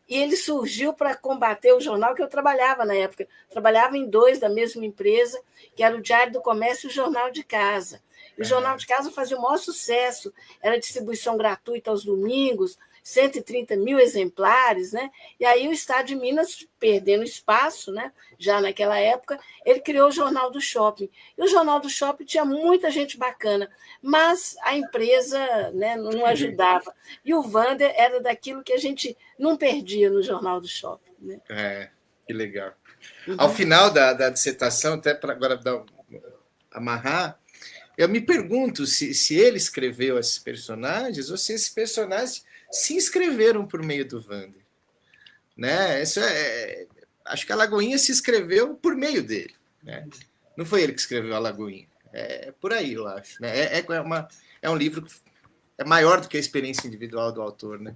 E ele surgiu para combater o jornal que eu trabalhava na época. Trabalhava em 2 da mesma empresa, que era o Diário do Comércio e o Jornal de Casa. E o Jornal de Casa fazia o maior sucesso. Era distribuição gratuita aos domingos, 130 mil exemplares, né? E aí o Estado de Minas, perdendo espaço, né? Já naquela época, ele criou o Jornal do Shopping. E o Jornal do Shopping tinha muita gente bacana, mas a empresa, né, não ajudava. E o Wander era daquilo que a gente não perdia no Jornal do Shopping. Né? Que legal. Ao final da dissertação, até para agora amarrar, eu me pergunto se ele escreveu esses personagens ou se esses personagens se inscreveram por meio do Wander. Né? Acho que a Lagoinha se escreveu por meio dele. Né? Não foi ele que escreveu a Lagoinha. É por aí, eu acho. Né? É um livro que é maior do que a experiência individual do autor. Né?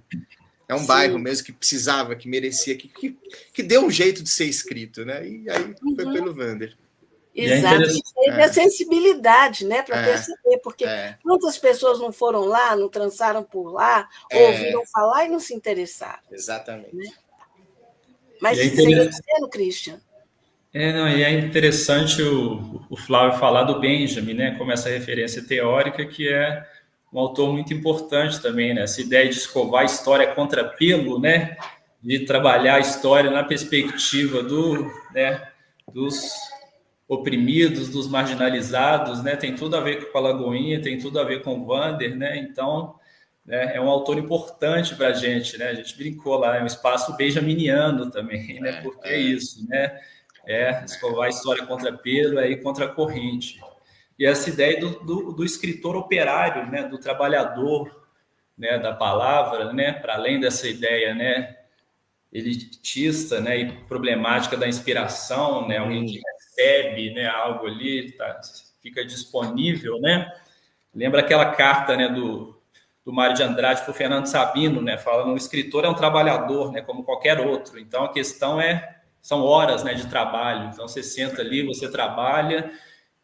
É um bairro mesmo que precisava, que merecia, que deu um jeito de ser escrito. Né? E aí foi pelo Wander. Exato, e teve a sensibilidade, né, para perceber, porque quantas pessoas não foram lá, não transaram por lá, ouviram falar e não se interessaram. Exatamente. Né? Mas você ia dizendo, Christian? E é interessante o Flávio falar do Benjamin, né, como essa referência teórica, que é um autor muito importante também, né, essa ideia de escovar a história contra pelo, né, de trabalhar a história na perspectiva dos oprimidos, dos marginalizados, né? Tem tudo a ver com a Lagoinha, tem tudo a ver com o Wander, né? Então, é um autor importante para a gente, né? A gente brincou lá, é um espaço benjaminiano também, né? Porque é isso, né? Escovar a história contra pelo, aí contra a corrente. E essa ideia do escritor operário, né? Do trabalhador, né? Da palavra, né? Para além dessa ideia, né? Elitista, né? E problemática da inspiração, né? Alguém que recebe, né, algo ali, fica disponível, né? Lembra aquela carta, né, do Mário de Andrade para o Fernando Sabino, né, falando que o escritor é um trabalhador, né, como qualquer outro. Então a questão são horas, né, de trabalho. Então você senta ali, você trabalha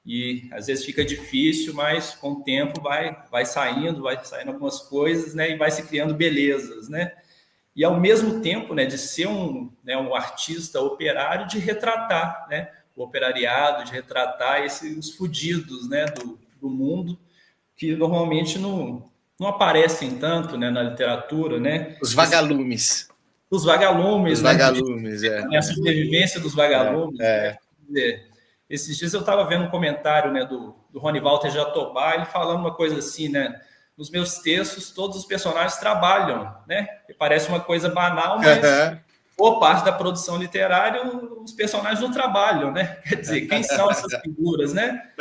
e às vezes fica difícil, mas com o tempo vai saindo algumas coisas, né, e vai se criando belezas, né? E ao mesmo tempo, né, de ser um artista operário, de retratar, né, o operariado, de retratar os fudidos, né, do mundo, que normalmente não aparecem tanto, né, na literatura, né? Os vagalumes. Os vagalumes, os né? vagalumes, A sobrevivência dos vagalumes. Né? Esses dias eu estava vendo um comentário, né, do Rony Walter Jatobá, ele falando uma coisa assim, né? Nos meus textos, todos os personagens trabalham, né? Parece uma coisa banal, mas boa parte da produção literária, os personagens não trabalham, né? Quer dizer, quem são essas figuras, né?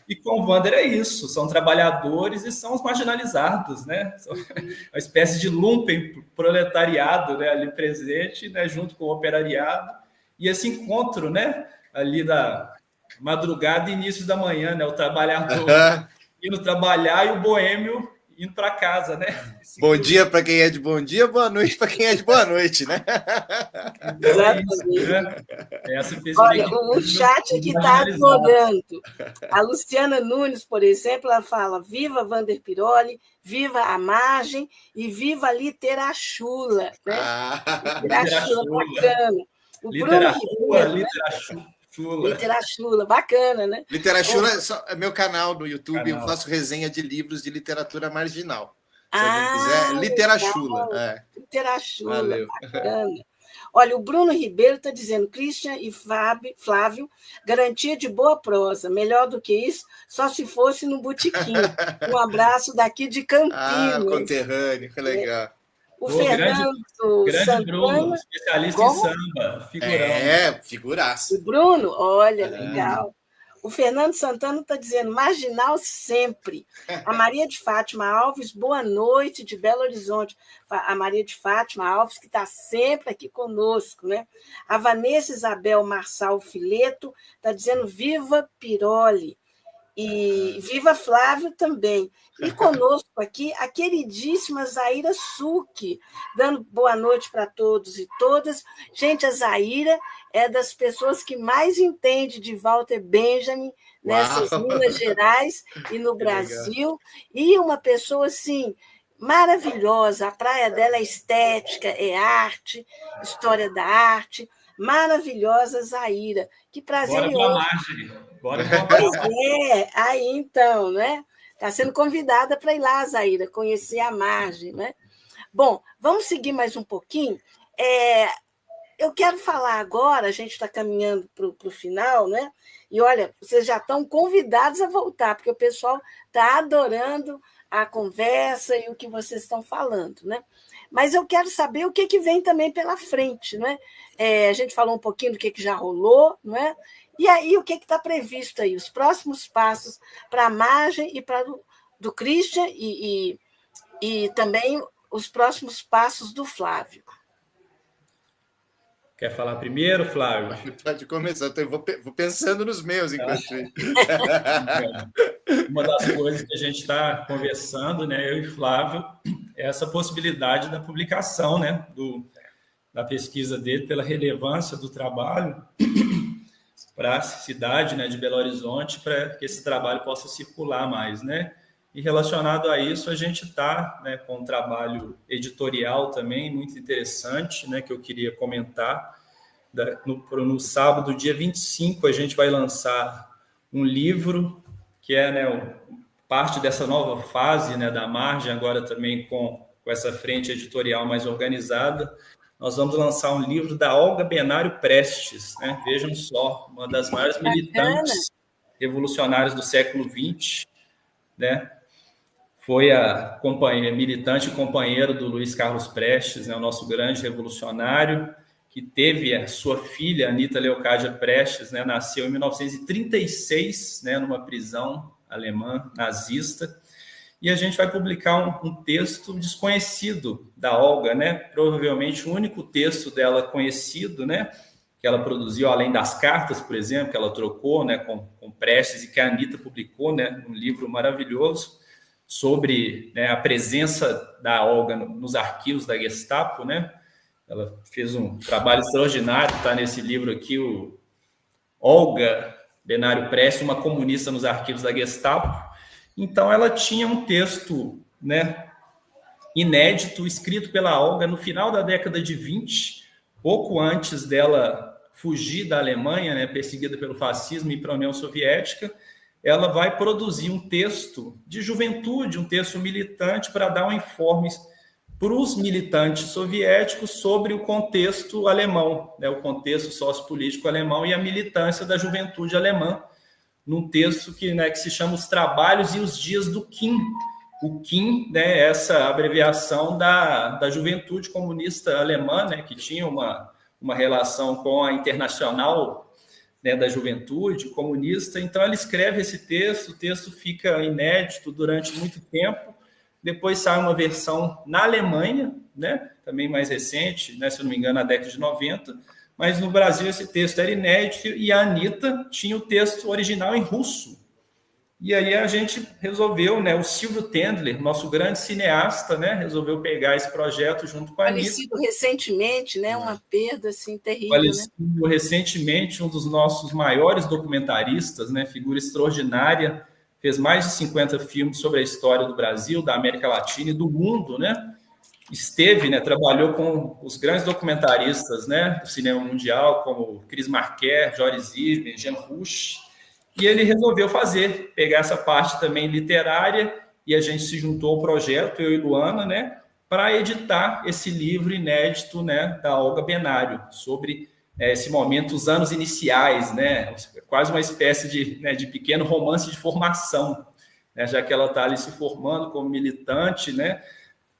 E com o Wander é isso, são trabalhadores e são os marginalizados, né? São uma espécie de lumpen proletariado, né? Ali presente, né? Junto com o operariado. E esse encontro, né? Ali da madrugada e início da manhã, né? O trabalhador indo trabalhar e o boêmio indo para casa, né? Bom dia para quem é de bom dia, boa noite para quem é de boa noite, né? Exatamente. Olha, o chat aqui está adorando. A Luciana Nunes, por exemplo, ela fala: viva Wander Piroli, viva a margem e viva a Literachula. Né? Literachula, bacana. O Literachula, bacana, né? Literachula é meu canal no YouTube, eu faço resenha de livros de literatura marginal. Se alguém quiser, Literachula. Literachula, bacana. Olha, o Bruno Ribeiro está dizendo: Christian e Flávio, garantia de boa prosa. Melhor do que isso, só se fosse no botequim. Um abraço daqui de Campinas. Conterrâneo, que legal. O Fernando grande Bruno, especialista em samba, figurão. Figuraça. O Bruno, olha, legal. O Fernando Santana está dizendo: marginal sempre. A Maria de Fátima Alves, boa noite, de Belo Horizonte. A Maria de Fátima Alves, que está sempre aqui conosco, né? A Vanessa Isabel Marçal Fileto está dizendo: viva Piroli. E viva Flávio também. E conosco aqui a queridíssima Zaira Succhi, dando boa noite para todos e todas. Gente, a Zaira é das pessoas que mais entende de Walter Benjamin nessas Minas Gerais e no Brasil. E uma pessoa, assim, maravilhosa. A praia dela é estética, é arte, história da arte. Maravilhosa Zaira. Que prazer em ouvir. Pois aí então, né? Está sendo convidada para ir lá, Zaira, conhecer a margem, né? Bom, vamos seguir mais um pouquinho. Eu quero falar agora, a gente está caminhando para o final, né? E olha, vocês já estão convidados a voltar, porque o pessoal está adorando a conversa e o que vocês estão falando, né? Mas eu quero saber o que vem também pela frente, né? A gente falou um pouquinho do que já rolou, não é? E aí, o que está previsto aí? Os próximos passos para a margem e para do Christian e também os próximos passos do Flávio. Quer falar primeiro, Flávio? Pode começar, eu vou pensando nos meus enquanto isso. Uma das coisas que a gente está conversando, né, eu e Flávio, é essa possibilidade da publicação, né, da pesquisa dele, pela relevância do trabalho para a cidade, né, de Belo Horizonte, para que esse trabalho possa circular mais, né? E relacionado a isso, a gente está, né, com um trabalho editorial também muito interessante, né, que eu queria comentar. No sábado, dia 25, a gente vai lançar um livro que é, né, parte dessa nova fase, né, da margem, agora também com essa frente editorial mais organizada. Nós vamos lançar um livro da Olga Benário Prestes, né? Vejam só, uma das maiores militantes revolucionárias do século XX, né? Foi a militante e companheira do Luiz Carlos Prestes, né, o nosso grande revolucionário, que teve a sua filha, Anita Leocádia Prestes, né, nasceu em 1936, né, numa prisão alemã nazista, e a gente vai publicar um texto desconhecido da Olga, né, provavelmente o único texto dela conhecido, né, que ela produziu, além das cartas, por exemplo, que ela trocou, né, com Prestes e que a Anita publicou, né, um livro maravilhoso, sobre, né, a presença da Olga nos arquivos da Gestapo, né? Ela fez um trabalho extraordinário, está nesse livro aqui, o Olga Benário Prestes, uma comunista nos arquivos da Gestapo. Então, ela tinha um texto, né, inédito, escrito pela Olga no final da década de 20, pouco antes dela fugir da Alemanha, né, perseguida pelo fascismo e para a União Soviética. Ela vai produzir um texto de juventude, um texto militante, para dar um informe para os militantes soviéticos sobre o contexto alemão, né, o contexto sociopolítico alemão e a militância da juventude alemã, num texto que se chama Os Trabalhos e os Dias do KIM. O KIM, né, é essa abreviação da Juventude Comunista Alemã, né, que tinha uma relação com a Internacional, né, da Juventude Comunista. Então, ela escreve esse texto, o texto fica inédito durante muito tempo, depois sai uma versão na Alemanha, né, também mais recente, né, se eu não me engano, na década de 90, mas no Brasil esse texto era inédito e a Anita tinha o texto original em russo. E aí a gente resolveu, né, o Silvio Tendler, nosso grande cineasta, né, resolveu pegar esse projeto junto com a Anita. Falecido recentemente, né, uma perda assim terrível. Falecido, né? Recentemente, um dos nossos maiores documentaristas, né, figura extraordinária, fez mais de 50 filmes sobre a história do Brasil, da América Latina e do mundo, né? Esteve, né, trabalhou com os grandes documentaristas, né, do cinema mundial, como Chris Marquer, Joris Zirven, Jean Rouch. E ele resolveu pegar essa parte também literária, e a gente se juntou ao projeto, eu e Luana, né, para editar esse livro inédito, né, da Olga Benário, sobre esse momento, os anos iniciais, né, quase uma espécie de pequeno romance de formação, né, já que ela está ali se formando como militante, né,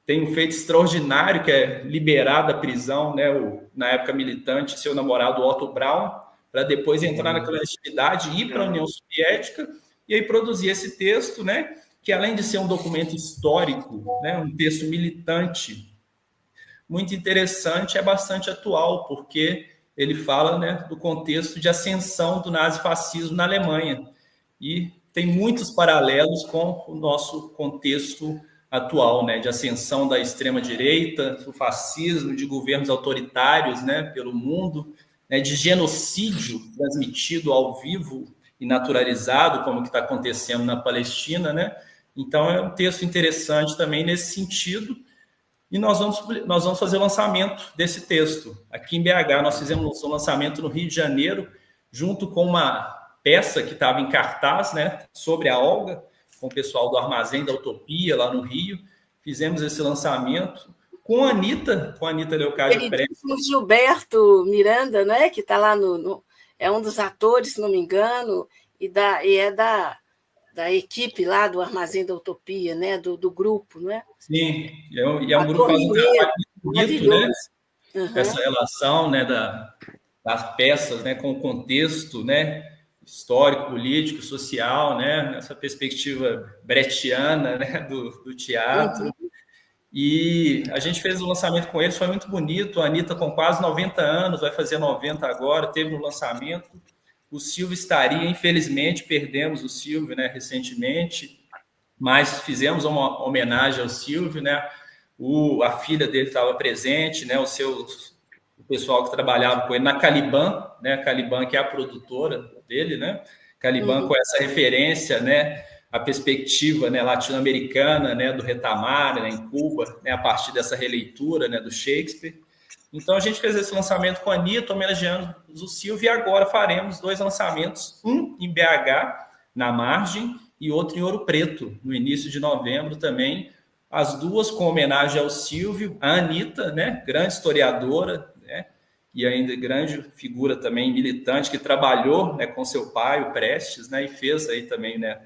tem um feito extraordinário, que é liberar da prisão, né, na época militante, seu namorado Otto Braun, para depois entrar na clandestinidade, ir para a União Soviética, e aí produzir esse texto, né, que além de ser um documento histórico, né, um texto militante, muito interessante, é bastante atual, porque ele fala, né, do contexto de ascensão do nazifascismo na Alemanha, e tem muitos paralelos com o nosso contexto atual, né, de ascensão da extrema-direita, do fascismo, de governos autoritários, né, pelo mundo, né, de genocídio transmitido ao vivo e naturalizado, como que está acontecendo na Palestina, né? Então, é um texto interessante também nesse sentido, e nós vamos fazer o lançamento desse texto. Aqui em BH, nós fizemos o lançamento no Rio de Janeiro, junto com uma peça que estava em cartaz, né, sobre a Olga, com o pessoal do Armazém da Utopia, lá no Rio. Fizemos esse lançamento com a Anitta Leocádia Pérez. Gilberto Miranda, né? Que está lá é um dos atores, se não me engano, e é da equipe lá do Armazém da Utopia, né? Do grupo, não é? Sim, e é um grupo que faz um trabalho bonito, né? Uhum. Essa relação, né, das peças, né, com o contexto, né, histórico, político, social, né, essa perspectiva brechtiana, né, do teatro. Uhum. E a gente fez o lançamento com eles, foi muito bonito. A Anitta, com quase 90 anos, vai fazer 90 agora, teve no lançamento. O Silvio estaria, infelizmente, perdemos o Silvio, né, recentemente, mas fizemos uma homenagem ao Silvio, né? A filha dele estava presente, né? O pessoal que trabalhava com ele na Caliban, né? Caliban, que é a produtora dele, né? Caliban, com essa referência, né? A perspectiva, né, latino-americana, né, do Retamar, né, em Cuba, né, a partir dessa releitura, né, do Shakespeare. Então, a gente fez esse lançamento com a Anitta, homenageando o Silvio, e agora faremos 2 lançamentos, um em BH, na Margem, e outro em Ouro Preto, no início de novembro também, as duas com homenagem ao Silvio, a Anitta, né, grande historiadora, né, e ainda grande figura também militante, que trabalhou, né, com seu pai, o Prestes, né, e fez aí também, né,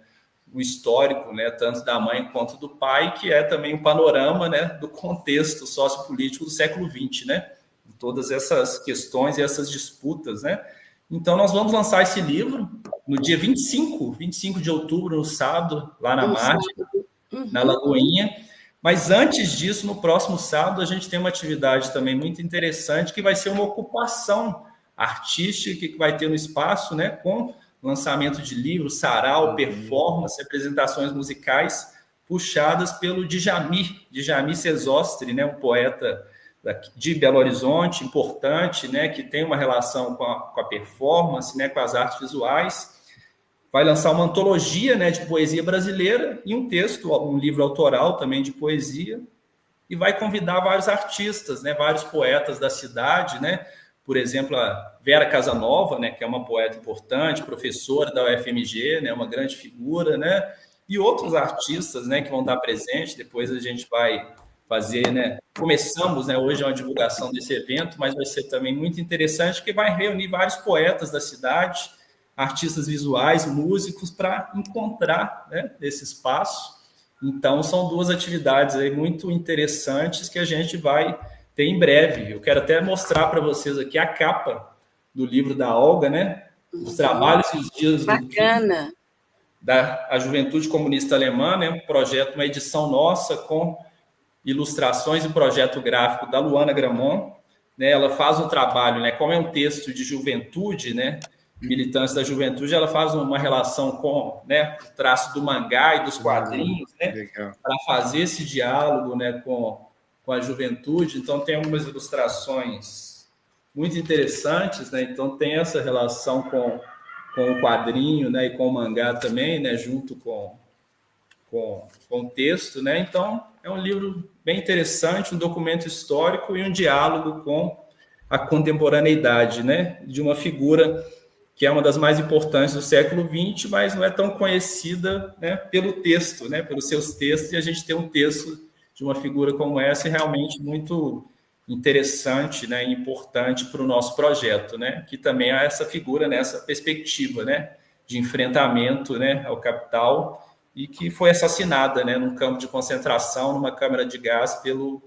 o histórico, né, tanto da mãe quanto do pai, que é também um panorama, né, do contexto sociopolítico do século XX, né, todas essas questões e essas disputas, né. Então, nós vamos lançar esse livro no dia 25 de outubro, no sábado, lá na Margem, na Lagoinha. Mas antes disso, no próximo sábado, a gente tem uma atividade também muito interessante, que vai ser uma ocupação artística que vai ter no espaço, né, com lançamento de livros, sarau, performance, apresentações musicais puxadas pelo Djamil Sesostre, né, um poeta de Belo Horizonte, importante, né, que tem uma relação com a performance, né, com as artes visuais. Vai lançar uma antologia, né, de poesia brasileira e um texto, um livro autoral também de poesia, e vai convidar vários artistas, né, vários poetas da cidade, né, por exemplo, a Vera Casanova, né, que é uma poeta importante, professora da UFMG, né, uma grande figura, né, e outros artistas, né, que vão estar presentes. Depois a gente vai fazer, né, começamos, né, hoje uma divulgação desse evento, mas vai ser também muito interessante, porque vai reunir vários poetas da cidade, artistas visuais, músicos, para encontrar, né, esse espaço. Então, são 2 atividades aí muito interessantes que a gente vai ter em breve. Eu quero até mostrar para vocês aqui a capa do livro da Olga, né? Os trabalhos e os dias bacana da Juventude Comunista Alemã, né? Um projeto, uma edição nossa com ilustrações e projeto gráfico da Luana Gramont, né? Ela faz um trabalho, né? Como é um texto de juventude, né? Militância da juventude, ela faz uma relação com, né, o traço do mangá e dos quadrinhos, né, para fazer esse diálogo, né, com a juventude. Então, tem algumas ilustrações muito interessantes, né? Então, tem essa relação com o quadrinho, né, e com o mangá também, né, junto com o texto, né? Então, é um livro bem interessante, um documento histórico e um diálogo com a contemporaneidade, né, de uma figura que é uma das mais importantes do século XX, mas não é tão conhecida, né, pelo texto, né, pelos seus textos, e a gente tem um texto de uma figura como essa realmente muito interessante, né, e importante para o nosso projeto, né, que também há essa figura nessa perspectiva, né, de enfrentamento, né, ao capital, e que foi assassinada, né, num campo de concentração, numa câmara de gás pelo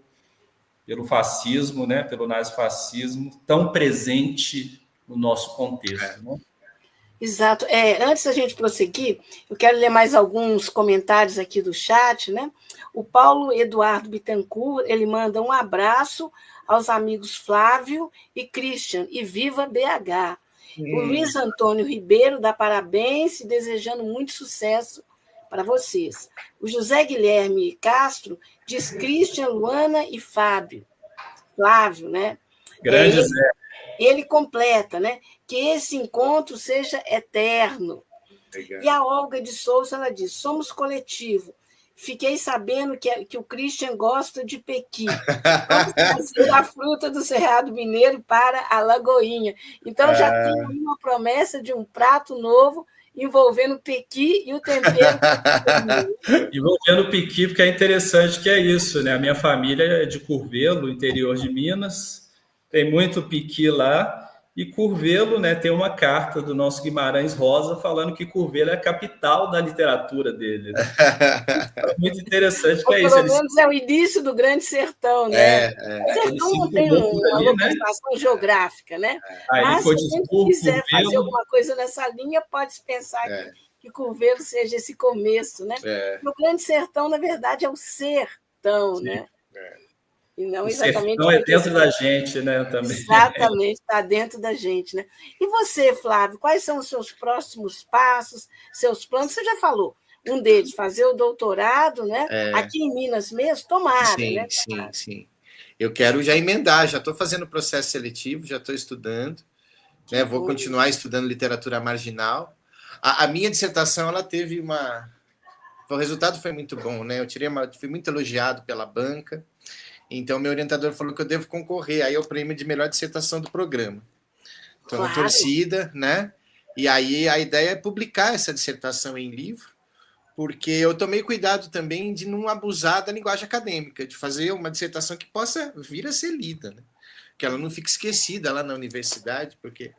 fascismo, né, pelo nazifascismo, tão presente no nosso contexto, né? Exato. Antes da gente prosseguir, eu quero ler mais alguns comentários aqui do chat, né? O Paulo Eduardo Bittencourt, ele manda um abraço aos amigos Flávio e Christian, e viva BH. O Luiz Antônio Ribeiro dá parabéns e desejando muito sucesso para vocês. O José Guilherme Castro diz Christian, Luana e Flávio, né? Grande Zé. Ele completa, né? Que esse encontro seja eterno. Legal. E a Olga de Souza, ela diz, somos coletivo. Fiquei sabendo que o Christian gosta de pequi. Vamos trazer a fruta do Cerrado Mineiro para a Lagoinha. Então, já tem uma promessa de um prato novo envolvendo o pequi e o tempero. Envolvendo o pequi, porque é interessante que é isso, né? A minha família é de Curvelo, interior de Minas, tem muito pequi lá, e Curvelo, né, tem uma carta do nosso Guimarães Rosa falando que Curvelo é a capital da literatura dele, né? É muito interessante que Ou é isso. pelo menos é o início do Grande Sertão, né? O Ele sertão não tem circulou por uma ali, né? localização geográfica, né? Aí ele Mas foi se de a gente quiser fazer Curvelo. alguma coisa nessa linha, pode-se pensar que Curvelo seja esse começo, né? O Grande Sertão, na verdade, é o sertão, Sim. né? E não O exatamente sertão é dentro da gente, né? Também. Exatamente, está dentro da gente, né? E você, Flávio, quais são os seus próximos passos, seus planos? Você já falou, um deles, fazer o doutorado, né? Aqui em Minas mesmo, tomara, sim, né? Sim. Eu quero já emendar, já estou fazendo processo seletivo, já estou estudando, né? Vou continuar estudando literatura marginal. A minha dissertação, ela teve uma... O resultado foi muito bom, né? Fui muito elogiado pela banca, então meu orientador falou que eu devo concorrer aí ao prêmio de melhor dissertação do programa. Estou na torcida, né? E aí a ideia é publicar essa dissertação em livro, porque eu tomei cuidado também de não abusar da linguagem acadêmica, de fazer uma dissertação que possa vir a ser lida, né? Que ela não fique esquecida lá na universidade, porque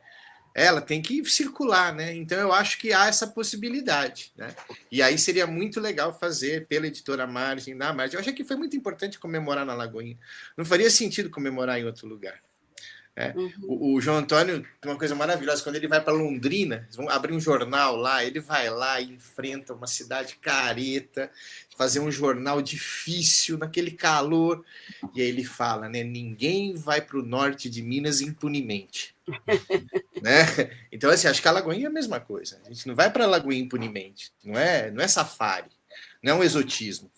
ela tem que circular, né? Então eu acho que há essa possibilidade, né? E aí seria muito legal fazer pela editora Margem, na Margem. Eu acho que foi muito importante comemorar na Lagoinha. Não faria sentido comemorar em outro lugar. O João Antônio tem uma coisa maravilhosa, quando ele vai para Londrina, eles vão abrir um jornal lá, ele vai lá e enfrenta uma cidade careta, fazer um jornal difícil, naquele calor, e aí ele fala, né, ninguém vai para o norte de Minas impunemente. Né? Então, assim, acho que a Lagoinha é a mesma coisa, a gente não vai para a Lagoinha impunemente, não é safari, não é um exotismo,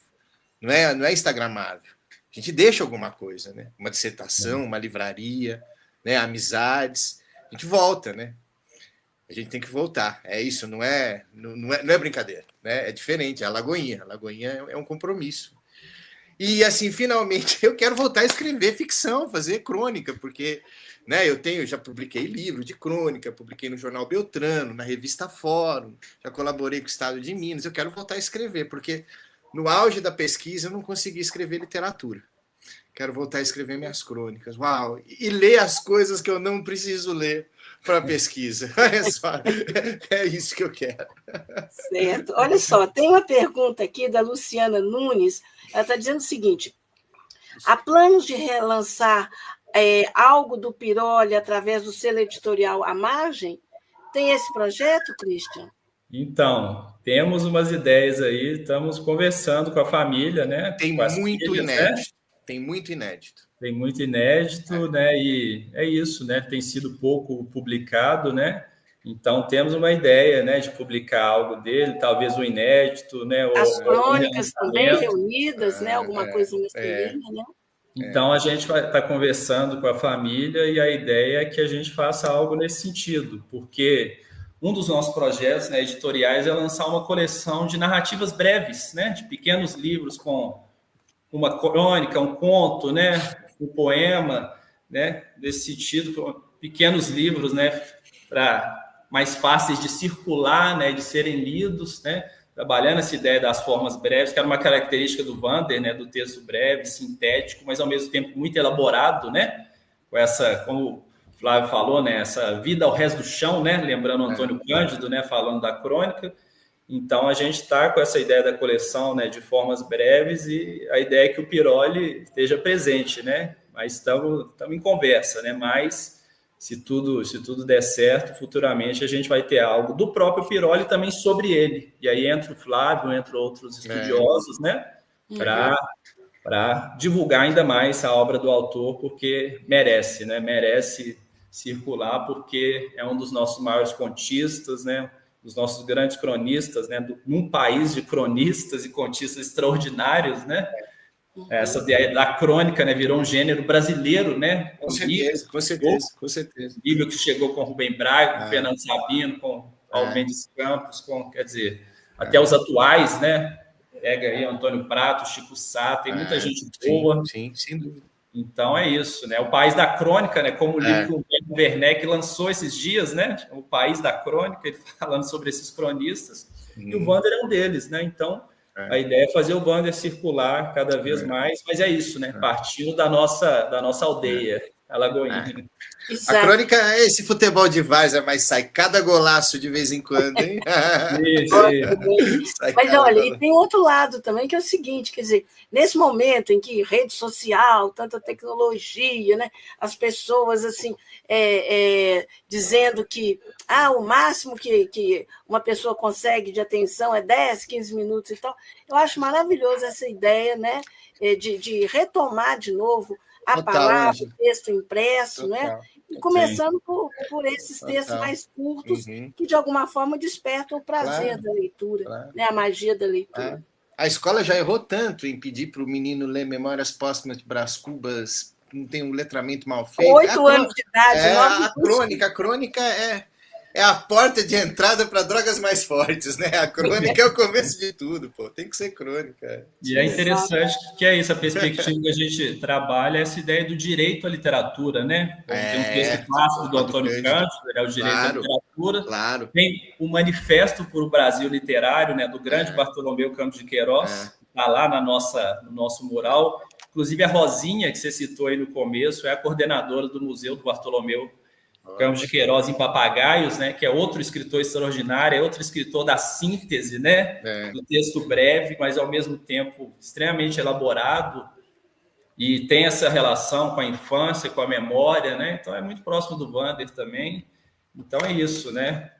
não é instagramável, a gente deixa alguma coisa, né? Uma dissertação, uma livraria, né, amizades, a gente volta, né? A gente tem que voltar. É isso, não é brincadeira, né? É diferente, é a Lagoinha. A Lagoinha é um compromisso. E assim, finalmente, eu quero voltar a escrever ficção, fazer crônica, porque, né, já publiquei livro de crônica, publiquei no Jornal Beltrano, na revista Fórum, já colaborei com o Estado de Minas. Eu quero voltar a escrever, porque no auge da pesquisa eu não consegui escrever literatura. Quero voltar a escrever minhas crônicas. Uau! E ler as coisas que eu não preciso ler para pesquisa. Olha só, é isso que eu quero. Certo. Olha só, tem uma pergunta aqui da Luciana Nunes. Ela está dizendo o seguinte: há planos de relançar algo do Piroli através do selo editorial à Margem? Tem esse projeto, Christian? Então, temos umas ideias aí, estamos conversando com a família, né? Tem muito filhas, inédito. Né? Tem muito inédito. Tem muito inédito, né? E é isso, né? Tem sido pouco publicado, né? Então temos uma ideia, né, de publicar algo dele, talvez um inédito, né? As crônicas também reunidas, né? Alguma coisa nessa linha, né? Então a gente vai estar conversando com a família e a ideia é que a gente faça algo nesse sentido, porque um dos nossos projetos, né, editoriais é lançar uma coleção de narrativas breves, né, de pequenos livros com uma crônica, um conto, né, um poema, né, nesse sentido, pequenos livros, né, para mais fáceis de circular, né, de serem lidos, né, trabalhando essa ideia das formas breves, que era uma característica do Wander, né, do texto breve, sintético, mas ao mesmo tempo muito elaborado, né, com essa, como o Flávio falou, né, essa vida ao resto do chão, né, lembrando o Antônio Cândido, né, falando da crônica. Então, a gente está com essa ideia da coleção, né, de formas breves, e a ideia é que o Piroli esteja presente, né? Mas estamos em conversa, né? Mas, se tudo der certo, futuramente a gente vai ter algo do próprio Piroli também sobre ele. E aí entra o Flávio, entra outros estudiosos, né? Para divulgar ainda mais a obra do autor, porque merece, né? Merece circular, porque é um dos nossos maiores contistas, né? Dos nossos grandes cronistas, né? Num país de cronistas e contistas extraordinários, né? Essa ideia da crônica, né? Virou um gênero brasileiro, né? Com certeza. O livro que chegou com Rubem Braga, com Fernando Sabino, com Paulo Mendes Campos, quer dizer, até os atuais, né? Pega aí Antônio Prato, Chico Sá, tem muita gente boa. Sim, sem dúvida. Então é isso, né? O País da Crônica, né? Como o livro que o Humberto Werneck lançou esses dias, né? O País da Crônica, ele falando sobre esses cronistas, e o Wander é um deles, né? Então a ideia é fazer o Wander circular cada vez mais, mas é isso, né? Partindo da nossa aldeia, a Lagoinha. A crônica é esse futebol de várzea, mas sai cada golaço de vez em quando, hein? Mas olha, e tem outro lado também, que é o seguinte, quer dizer, nesse momento em que rede social, tanta tecnologia, né, as pessoas assim dizendo que o máximo que uma pessoa consegue de atenção é 10, 15 minutos e tal, eu acho maravilhoso essa ideia, né, de retomar de novo a palavra, o texto impresso, né? E começando por esses textos mais curtos, que de alguma forma despertam o prazer da leitura, né? A magia da leitura. A escola já errou tanto em pedir para o menino ler Memórias Póstumas de Brás Cubas, não tem um letramento mal feito. 8 anos de idade. A crônica é a porta de entrada para drogas mais fortes, né? A crônica é o começo de tudo, pô. Tem que ser crônica. E é interessante que é isso, a perspectiva que a gente trabalha, essa ideia do direito à literatura, né? Tem um texto clássico do Antônio Cândido, o direito à literatura. Claro. Tem o Manifesto por o Brasil Literário, né? Do grande Bartolomeu Campos de Queiroz, está lá no nosso mural. Inclusive, a Rosinha, que você citou aí no começo, é a coordenadora do Museu do Bartolomeu Campos de Queiroz em Papagaios, né, que é outro escritor extraordinário, é outro escritor da síntese, né, do texto breve, mas ao mesmo tempo extremamente elaborado, e tem essa relação com a infância, com a memória, né, então é muito próximo do Wander também. Então é isso, né,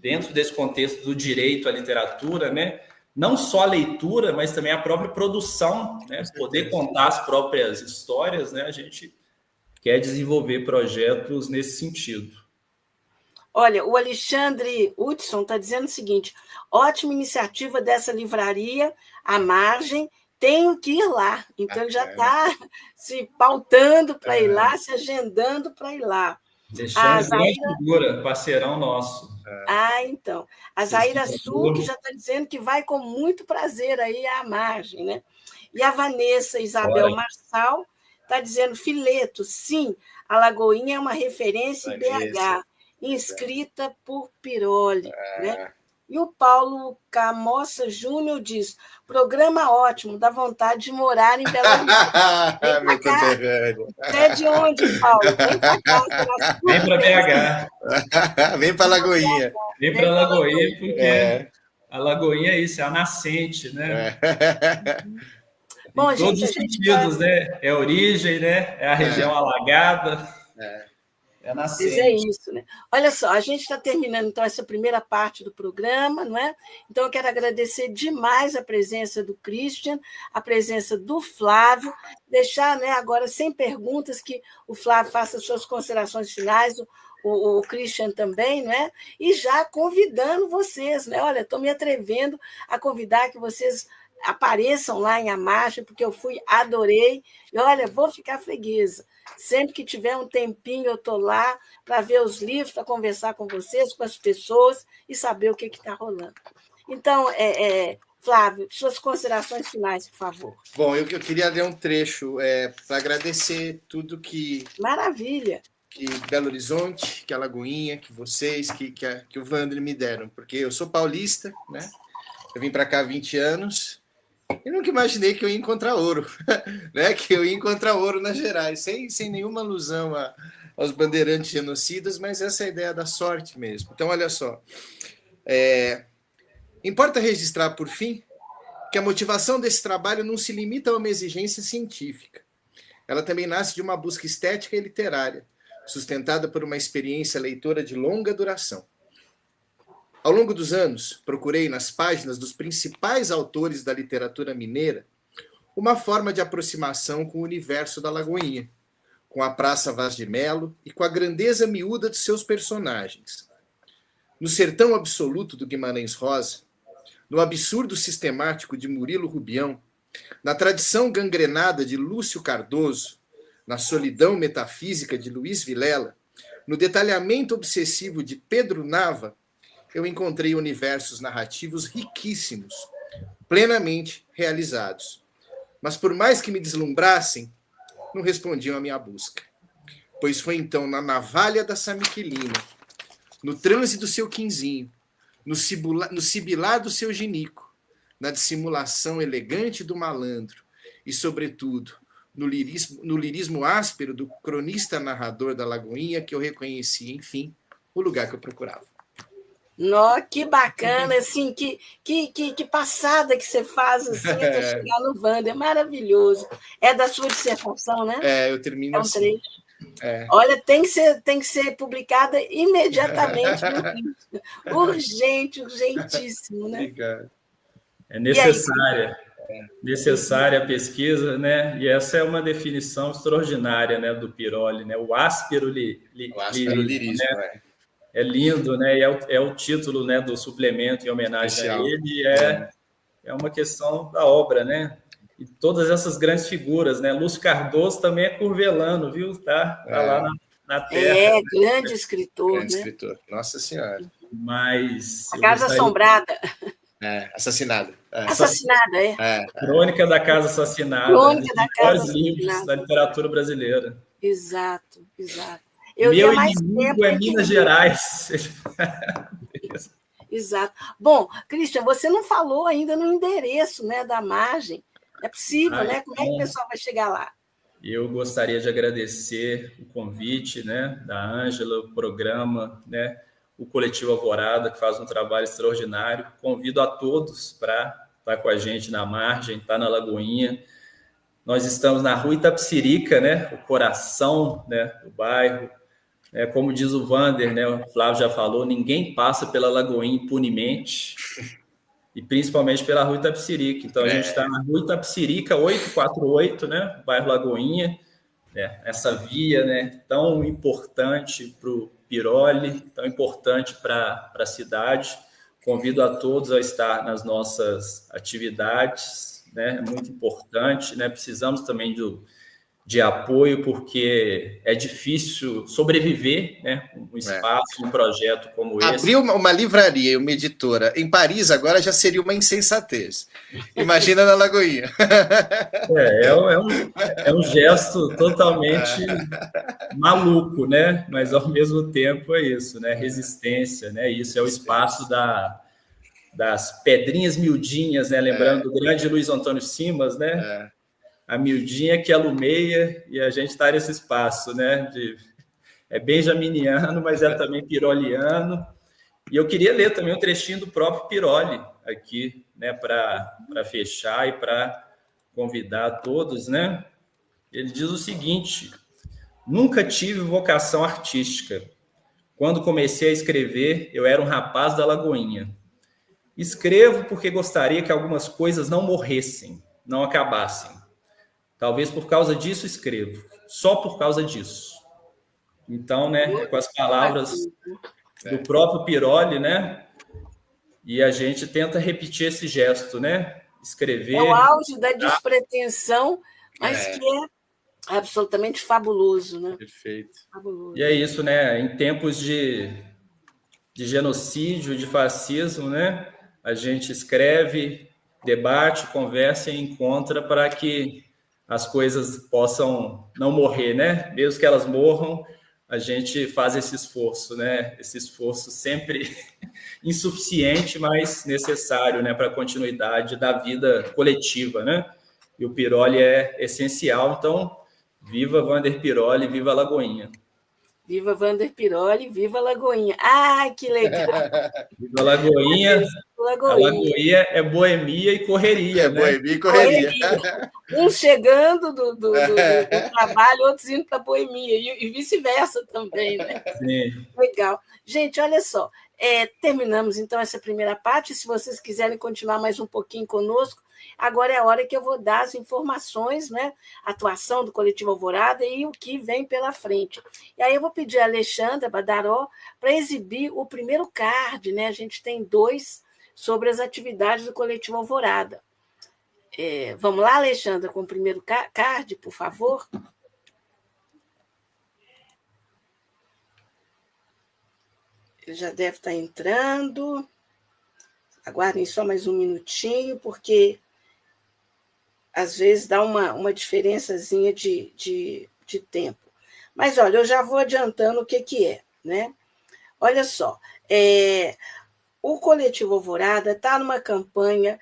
dentro desse contexto do direito à literatura, né, não só a leitura, mas também a própria produção, né, poder contar as próprias histórias, né, a gente quer desenvolver projetos nesse sentido. Olha, o Alexandre Hudson está dizendo o seguinte: ótima iniciativa dessa livraria, à margem, tenho que ir lá. Então, ele já está se pautando para ir lá, se agendando para ir lá. Deixando grande figura, parceirão nosso. Então. A Zaira Suc já está dizendo que vai com muito prazer aí à margem, né? E a Vanessa Isabel Marçal está dizendo: Fileto, sim, a Lagoinha é uma referência em BH, inscrita por Piroli. Né? E o Paulo Camossa Júnior diz: programa ótimo, dá vontade de morar em Belo Horizonte. Meu conterrâneo. É de onde, Paulo? Vem para cá. Vem para BH. Vem para Lagoinha. Vem para Lagoinha, porque a Lagoinha é isso, é a nascente, né? Bom, em todos os sentidos, né? É a origem, né? É a região alagada. É a nascente. Mas é isso, né? Olha só, a gente está terminando então essa primeira parte do programa, não é? Então eu quero agradecer demais a presença do Christian, a presença do Flávio, deixar, né, agora sem perguntas que o Flávio faça suas considerações finais, o Christian também, né? E já convidando vocês, né? Olha, estou me atrevendo a convidar que vocês apareçam lá em A Margem, porque eu fui, adorei, e olha, vou ficar freguesa. Sempre que tiver um tempinho, eu estou lá para ver os livros, para conversar com vocês, com as pessoas e saber o que está rolando. Então, Flávio, suas considerações finais, por favor. Bom, eu queria ler um trecho para agradecer tudo que... Maravilha! Que Belo Horizonte, que a Lagoinha, que vocês, que o Wander me deram, porque eu sou paulista, né? Eu vim para cá há 20 anos e nunca imaginei que eu ia encontrar ouro, né? Que eu ia encontrar ouro nas Gerais, sem nenhuma alusão aos bandeirantes genocidas, mas essa é a ideia da sorte mesmo. Então, olha só, importa registrar, por fim, que a motivação desse trabalho não se limita a uma exigência científica. Ela também nasce de uma busca estética e literária, sustentada por uma experiência leitora de longa duração. Ao longo dos anos, procurei nas páginas dos principais autores da literatura mineira uma forma de aproximação com o universo da Lagoinha, com a Praça Vaz de Melo e com a grandeza miúda de seus personagens. No sertão absoluto do Guimarães Rosa, no absurdo sistemático de Murilo Rubião, na tradição gangrenada de Lúcio Cardoso, na solidão metafísica de Luiz Vilela, no detalhamento obsessivo de Pedro Nava, eu encontrei universos narrativos riquíssimos, plenamente realizados. Mas por mais que me deslumbrassem, não respondiam à minha busca. Pois foi então na navalha da Samiquilina, no transe do seu quinzinho, no sibilar do seu ginico, na dissimulação elegante do malandro e, sobretudo, no lirismo áspero do cronista narrador da Lagoinha que eu reconheci, enfim, o lugar que eu procurava. Nó, que bacana, assim, que passada que você faz assim, até chegar no Wander, maravilhoso. É da sua dissertação, né? Eu termino é um assim. Trecho. Olha, tem que ser publicada imediatamente, urgente, urgentíssimo, né? Obrigado. É necessária a pesquisa, né? E essa é uma definição extraordinária, né, do Piroli, né? O áspero lirismo, né? É lindo, né? E é o título, né, do suplemento em homenagem a ele. É uma questão da obra, né? E todas essas grandes figuras, né? Lúcio Cardoso também é curvelano, viu? Tá lá na terra. Grande escritor, grande né? escritor. Nossa Senhora. Mas A Casa Assombrada. Assassinada. Assassinada, Crônica da Casa Assassinada. Crônica da Casa Assassinada. Da literatura brasileira. Exato. Meu inimigo é Minas Gerais. Exato. Bom, Christian, você não falou ainda no endereço, né, da margem. É possível, né? Como é que o pessoal vai chegar lá? Eu gostaria de agradecer o convite, né, da Ângela, o programa, né, o Coletivo Alvorada, que faz um trabalho extraordinário. Convido a todos para estar com a gente na margem, estar na Lagoinha. Nós estamos na Rua Itapecerica, né, o coração, né, do bairro. Como diz o Wander, né, o Flávio já falou, ninguém passa pela Lagoinha impunemente, e principalmente pela Rua Itapecerica. Então, a gente está na Rua Itapecerica 848, né, bairro Lagoinha, essa via, né, tão importante para o Piroli, tão importante para a cidade. Convido a todos a estar nas nossas atividades, né, é muito importante, né, precisamos também de apoio, porque é difícil sobreviver, né? Um espaço, um projeto como esse. Abrir uma livraria e uma editora em Paris agora já seria uma insensatez. Imagina na Lagoinha. É um gesto totalmente maluco, né? Mas ao mesmo tempo é isso, né? Resistência, né? Isso é o espaço das pedrinhas miudinhas, né? Lembrando do grande Luiz Antônio Simas, né? A miudinha que alumeia e a gente está nesse espaço, né? É benjaminiano, mas é também piroliano. E eu queria ler também um trechinho do próprio Piroli aqui, né? Para fechar e para convidar todos, né? Ele diz o seguinte: nunca tive vocação artística. Quando comecei a escrever, eu era um rapaz da Lagoinha. Escrevo porque gostaria que algumas coisas não morressem, não acabassem. Talvez por causa disso escrevo, só por causa disso. Então, né, com as palavras do próprio Piroli, né, e a gente tenta repetir esse gesto, né, escrever. É o auge da despretensão, mas que é absolutamente fabuloso, né? Perfeito. Fabuloso. E é isso, né, em tempos de genocídio, de fascismo, né, a gente escreve, debate, conversa e encontra para que as coisas possam não morrer, né? Mesmo que elas morram, a gente faz esse esforço, né? Esse esforço sempre insuficiente, mas necessário, né? Para a continuidade da vida coletiva, né? E o Piroli é essencial. Então, viva Wander Piroli, viva a Lagoinha. Viva Wander Piroli, viva a Lagoinha. Ah, que legal! Viva a Lagoinha. A Lagoinha é boemia e correria, né? Boemia e correria. Um chegando do trabalho, outros indo para a boemia, e vice-versa também, né? Sim. Legal. Gente, olha só, terminamos então essa primeira parte. Se vocês quiserem continuar mais um pouquinho conosco, agora é a hora que eu vou dar as informações, né? A atuação do Coletivo Alvorada e o que vem pela frente. E aí eu vou pedir a Alexandra Badaró para exibir o primeiro card, né? A gente tem 2 sobre as atividades do Coletivo Alvorada. Vamos lá, Alexandra, com o primeiro card, por favor. Ele já deve estar entrando. Aguardem só mais um minutinho, porque às vezes dá uma diferençazinha de tempo. Mas, olha, eu já vou adiantando o que é, né? Olha só, o Coletivo Alvorada está numa campanha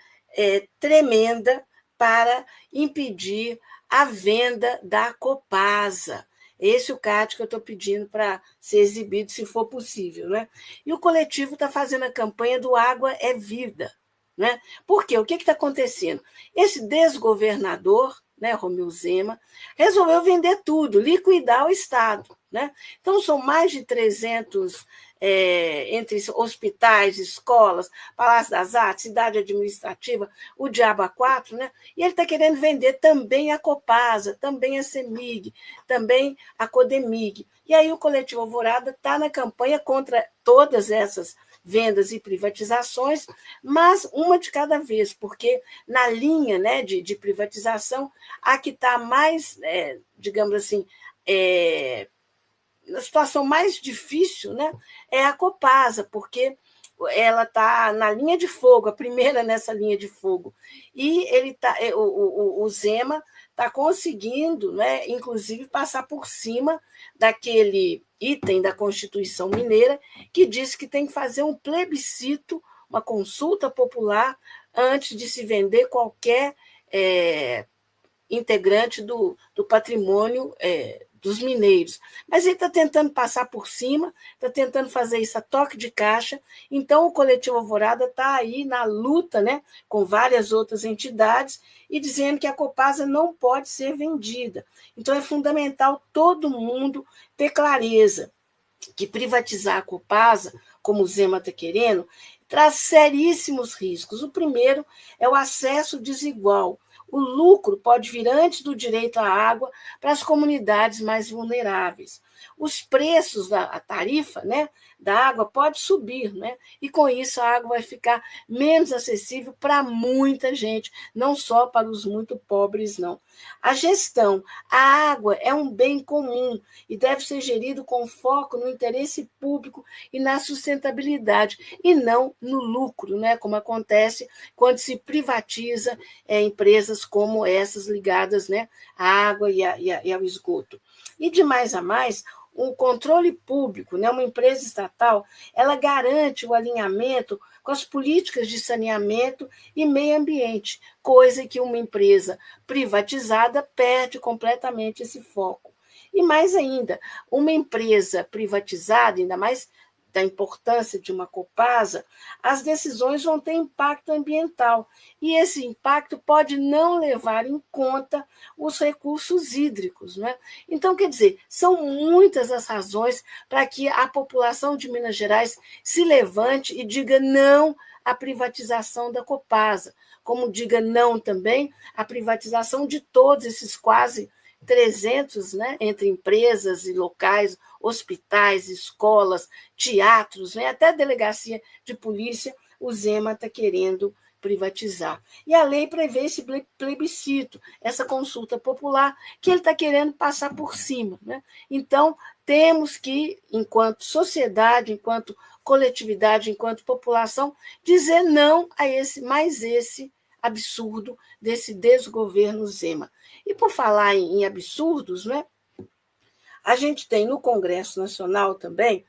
tremenda para impedir a venda da Copasa. Esse é o CAD que eu estou pedindo para ser exibido, se for possível. Né? E o coletivo está fazendo a campanha do Água é Vida. Né? Por quê? O que está acontecendo? Esse desgovernador, né, Romeu Zema, resolveu vender tudo, liquidar o Estado. Né? Então, são mais de 300 entre hospitais, escolas, Palácio das Artes, cidade administrativa, o Diabo a quatro, né? E ele está querendo vender também a Copasa, também a CEMIG, também a Codemig. E aí o Coletivo Alvorada está na campanha contra todas essas vendas e privatizações, mas uma de cada vez, porque na linha, né, de privatização, a que está mais, digamos assim, a situação mais difícil, né, é a Copasa, porque ela está na linha de fogo, a primeira nessa linha de fogo. E o Zema está conseguindo, né, inclusive, passar por cima daquele item da Constituição Mineira que diz que tem que fazer um plebiscito, uma consulta popular, antes de se vender qualquer integrante do patrimônio dos mineiros. Mas ele está tentando passar por cima, está tentando fazer isso a toque de caixa. Então, o Coletivo Alvorada está aí na luta, né, com várias outras entidades e dizendo que a Copasa não pode ser vendida. Então, é fundamental todo mundo ter clareza que privatizar a Copasa, como o Zema está querendo, traz seríssimos riscos. O primeiro é o acesso desigual. O lucro pode vir antes do direito à água para as comunidades mais vulneráveis. Os preços da tarifa, né, da água pode subir, né? E com isso a água vai ficar menos acessível para muita gente, não só para os muito pobres, não. A gestão, a água é um bem comum e deve ser gerido com foco no interesse público e na sustentabilidade, e não no lucro, né? Como acontece quando se privatiza empresas como essas ligadas, né, à água e ao esgoto. E de mais a mais, o controle público, né, uma empresa estatal, ela garante o alinhamento com as políticas de saneamento e meio ambiente, coisa que uma empresa privatizada perde completamente esse foco. E mais ainda, uma empresa privatizada, ainda mais da importância de uma Copasa, as decisões vão ter impacto ambiental, e esse impacto pode não levar em conta os recursos hídricos. Né? Então, quer dizer, são muitas as razões para que a população de Minas Gerais se levante e diga não à privatização da Copasa, como diga não também à privatização de todos esses quase 300, né, entre empresas e locais, hospitais, escolas, teatros, né, até delegacia de polícia, o Zema está querendo privatizar. E a lei prevê esse plebiscito, essa consulta popular, que ele está querendo passar por cima. Né? Então, temos que, enquanto sociedade, enquanto coletividade, enquanto população, dizer não a esse absurdo desse desgoverno Zema. E por falar em absurdos, né, a gente tem no Congresso Nacional também,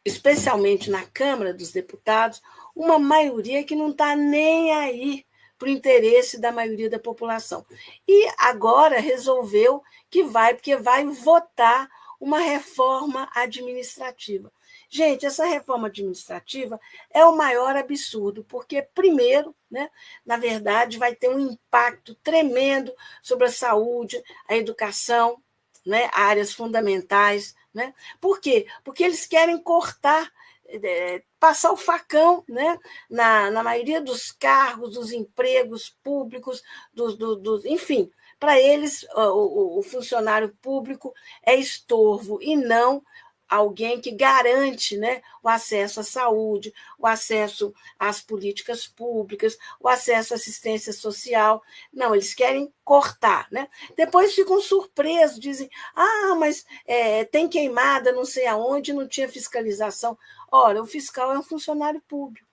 especialmente na Câmara dos Deputados, uma maioria que não está nem aí para o interesse da maioria da população. E agora resolveu que porque vai votar uma reforma administrativa. Gente, essa reforma administrativa é o maior absurdo, porque, primeiro, né, na verdade, vai ter um impacto tremendo sobre a saúde, a educação, né, áreas fundamentais. Né? Por quê? Porque eles querem cortar, passar o facão, né, na maioria dos cargos, dos empregos públicos, enfim, para eles o funcionário público é estorvo e não alguém que garante, né, o acesso à saúde, o acesso às políticas públicas, o acesso à assistência social. Não, eles querem cortar. Né? Depois ficam surpresos, dizem, mas tem queimada não sei aonde, não tinha fiscalização. Ora, o fiscal é um funcionário público.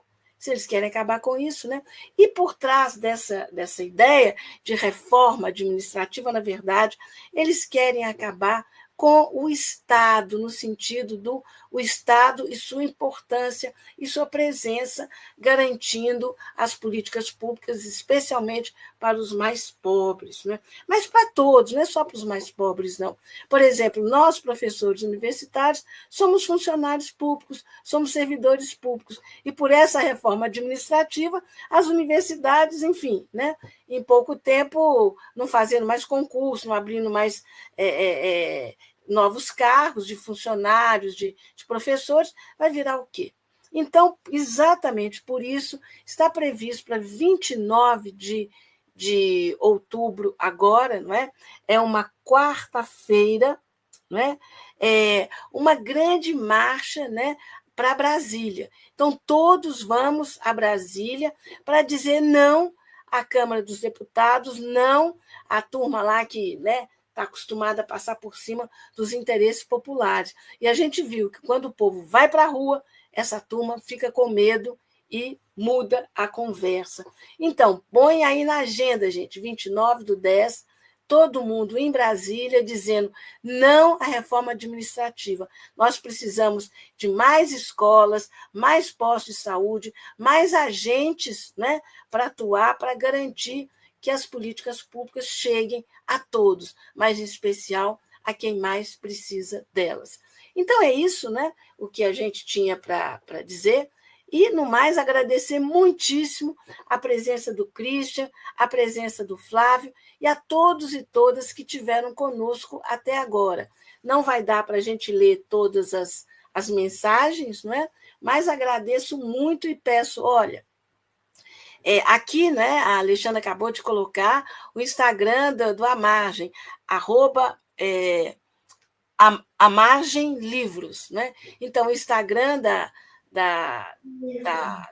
se eles querem acabar com isso, né? E por trás dessa ideia de reforma administrativa, na verdade, eles querem acabar com o Estado, no sentido do o Estado e sua importância e sua presença, garantindo as políticas públicas, especialmente para os mais pobres, né? Mas para todos, não é só para os mais pobres, não. Por exemplo, nós, professores universitários, somos funcionários públicos, somos servidores públicos, e por essa reforma administrativa, as universidades, enfim, né, em pouco tempo, não fazendo mais concurso, não abrindo mais novos cargos de funcionários, de professores, vai virar o quê? Então, exatamente por isso, está previsto para 29 de outubro agora, não é? É uma quarta-feira, não é? Uma grande marcha, né, para Brasília. Então, todos vamos a Brasília para dizer não à Câmara dos Deputados, não à turma lá que, né, está acostumada a passar por cima dos interesses populares. E a gente viu que quando o povo vai para a rua, essa turma fica com medo e muda a conversa. Então, põe aí na agenda, gente, 29/10, todo mundo em Brasília dizendo não à reforma administrativa. Nós precisamos de mais escolas, mais postos de saúde, mais agentes, né, para atuar, para garantir que as políticas públicas cheguem a todos, mas em especial a quem mais precisa delas. Então é isso, né, o que a gente tinha para dizer. E, no mais, agradecer muitíssimo a presença do Christian, a presença do Flávio e a todos e todas que tiveram conosco até agora. Não vai dar para a gente ler todas as mensagens, não é? Mas agradeço muito e peço, olha, aqui, né, a Alexandra acabou de colocar o Instagram do A Margem, @A Margem Livros, né? Então, o Instagram da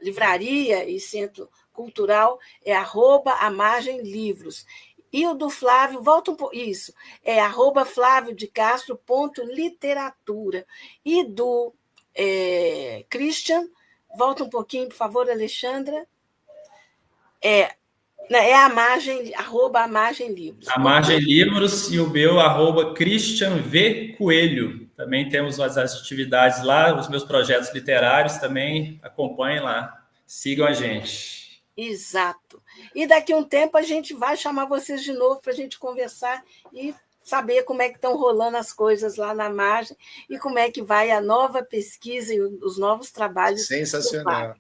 livraria e centro cultural é @A Margem Livros. E o do Flávio, volta um pouco, isso, é @FlávioDeCastro.literatura. E do Christian, volta um pouquinho, por favor, Alexandra. A margem, @A Margem Livros. A Margem Livros e o meu @Christian V. Coelho. Também temos as atividades lá, os meus projetos literários também, acompanhem lá. Sigam a gente. Exato. E daqui a um tempo a gente vai chamar vocês de novo para a gente conversar e saber como é que estão rolando as coisas lá na Margem e como é que vai a nova pesquisa e os novos trabalhos. Sensacional.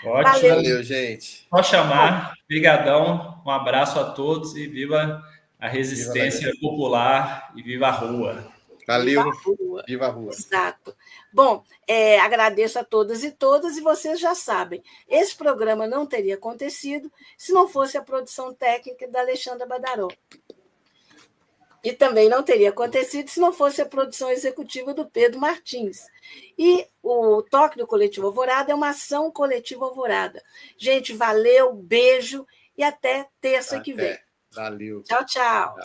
Ótimo. Valeu, gente. Só chamar. Obrigadão. Um abraço a todos e viva a resistência popular e viva a rua. Valeu. Viva a rua. Exato. Bom, agradeço a todas e todas, e vocês já sabem, esse programa não teria acontecido se não fosse a produção técnica da Alexandra Badaró. E também não teria acontecido se não fosse a produção executiva do Pedro Martins. E o Toque do Coletivo Alvorada é uma ação coletiva Alvorada. Gente, valeu, beijo e até terça que vem. Valeu. Tchau, tchau.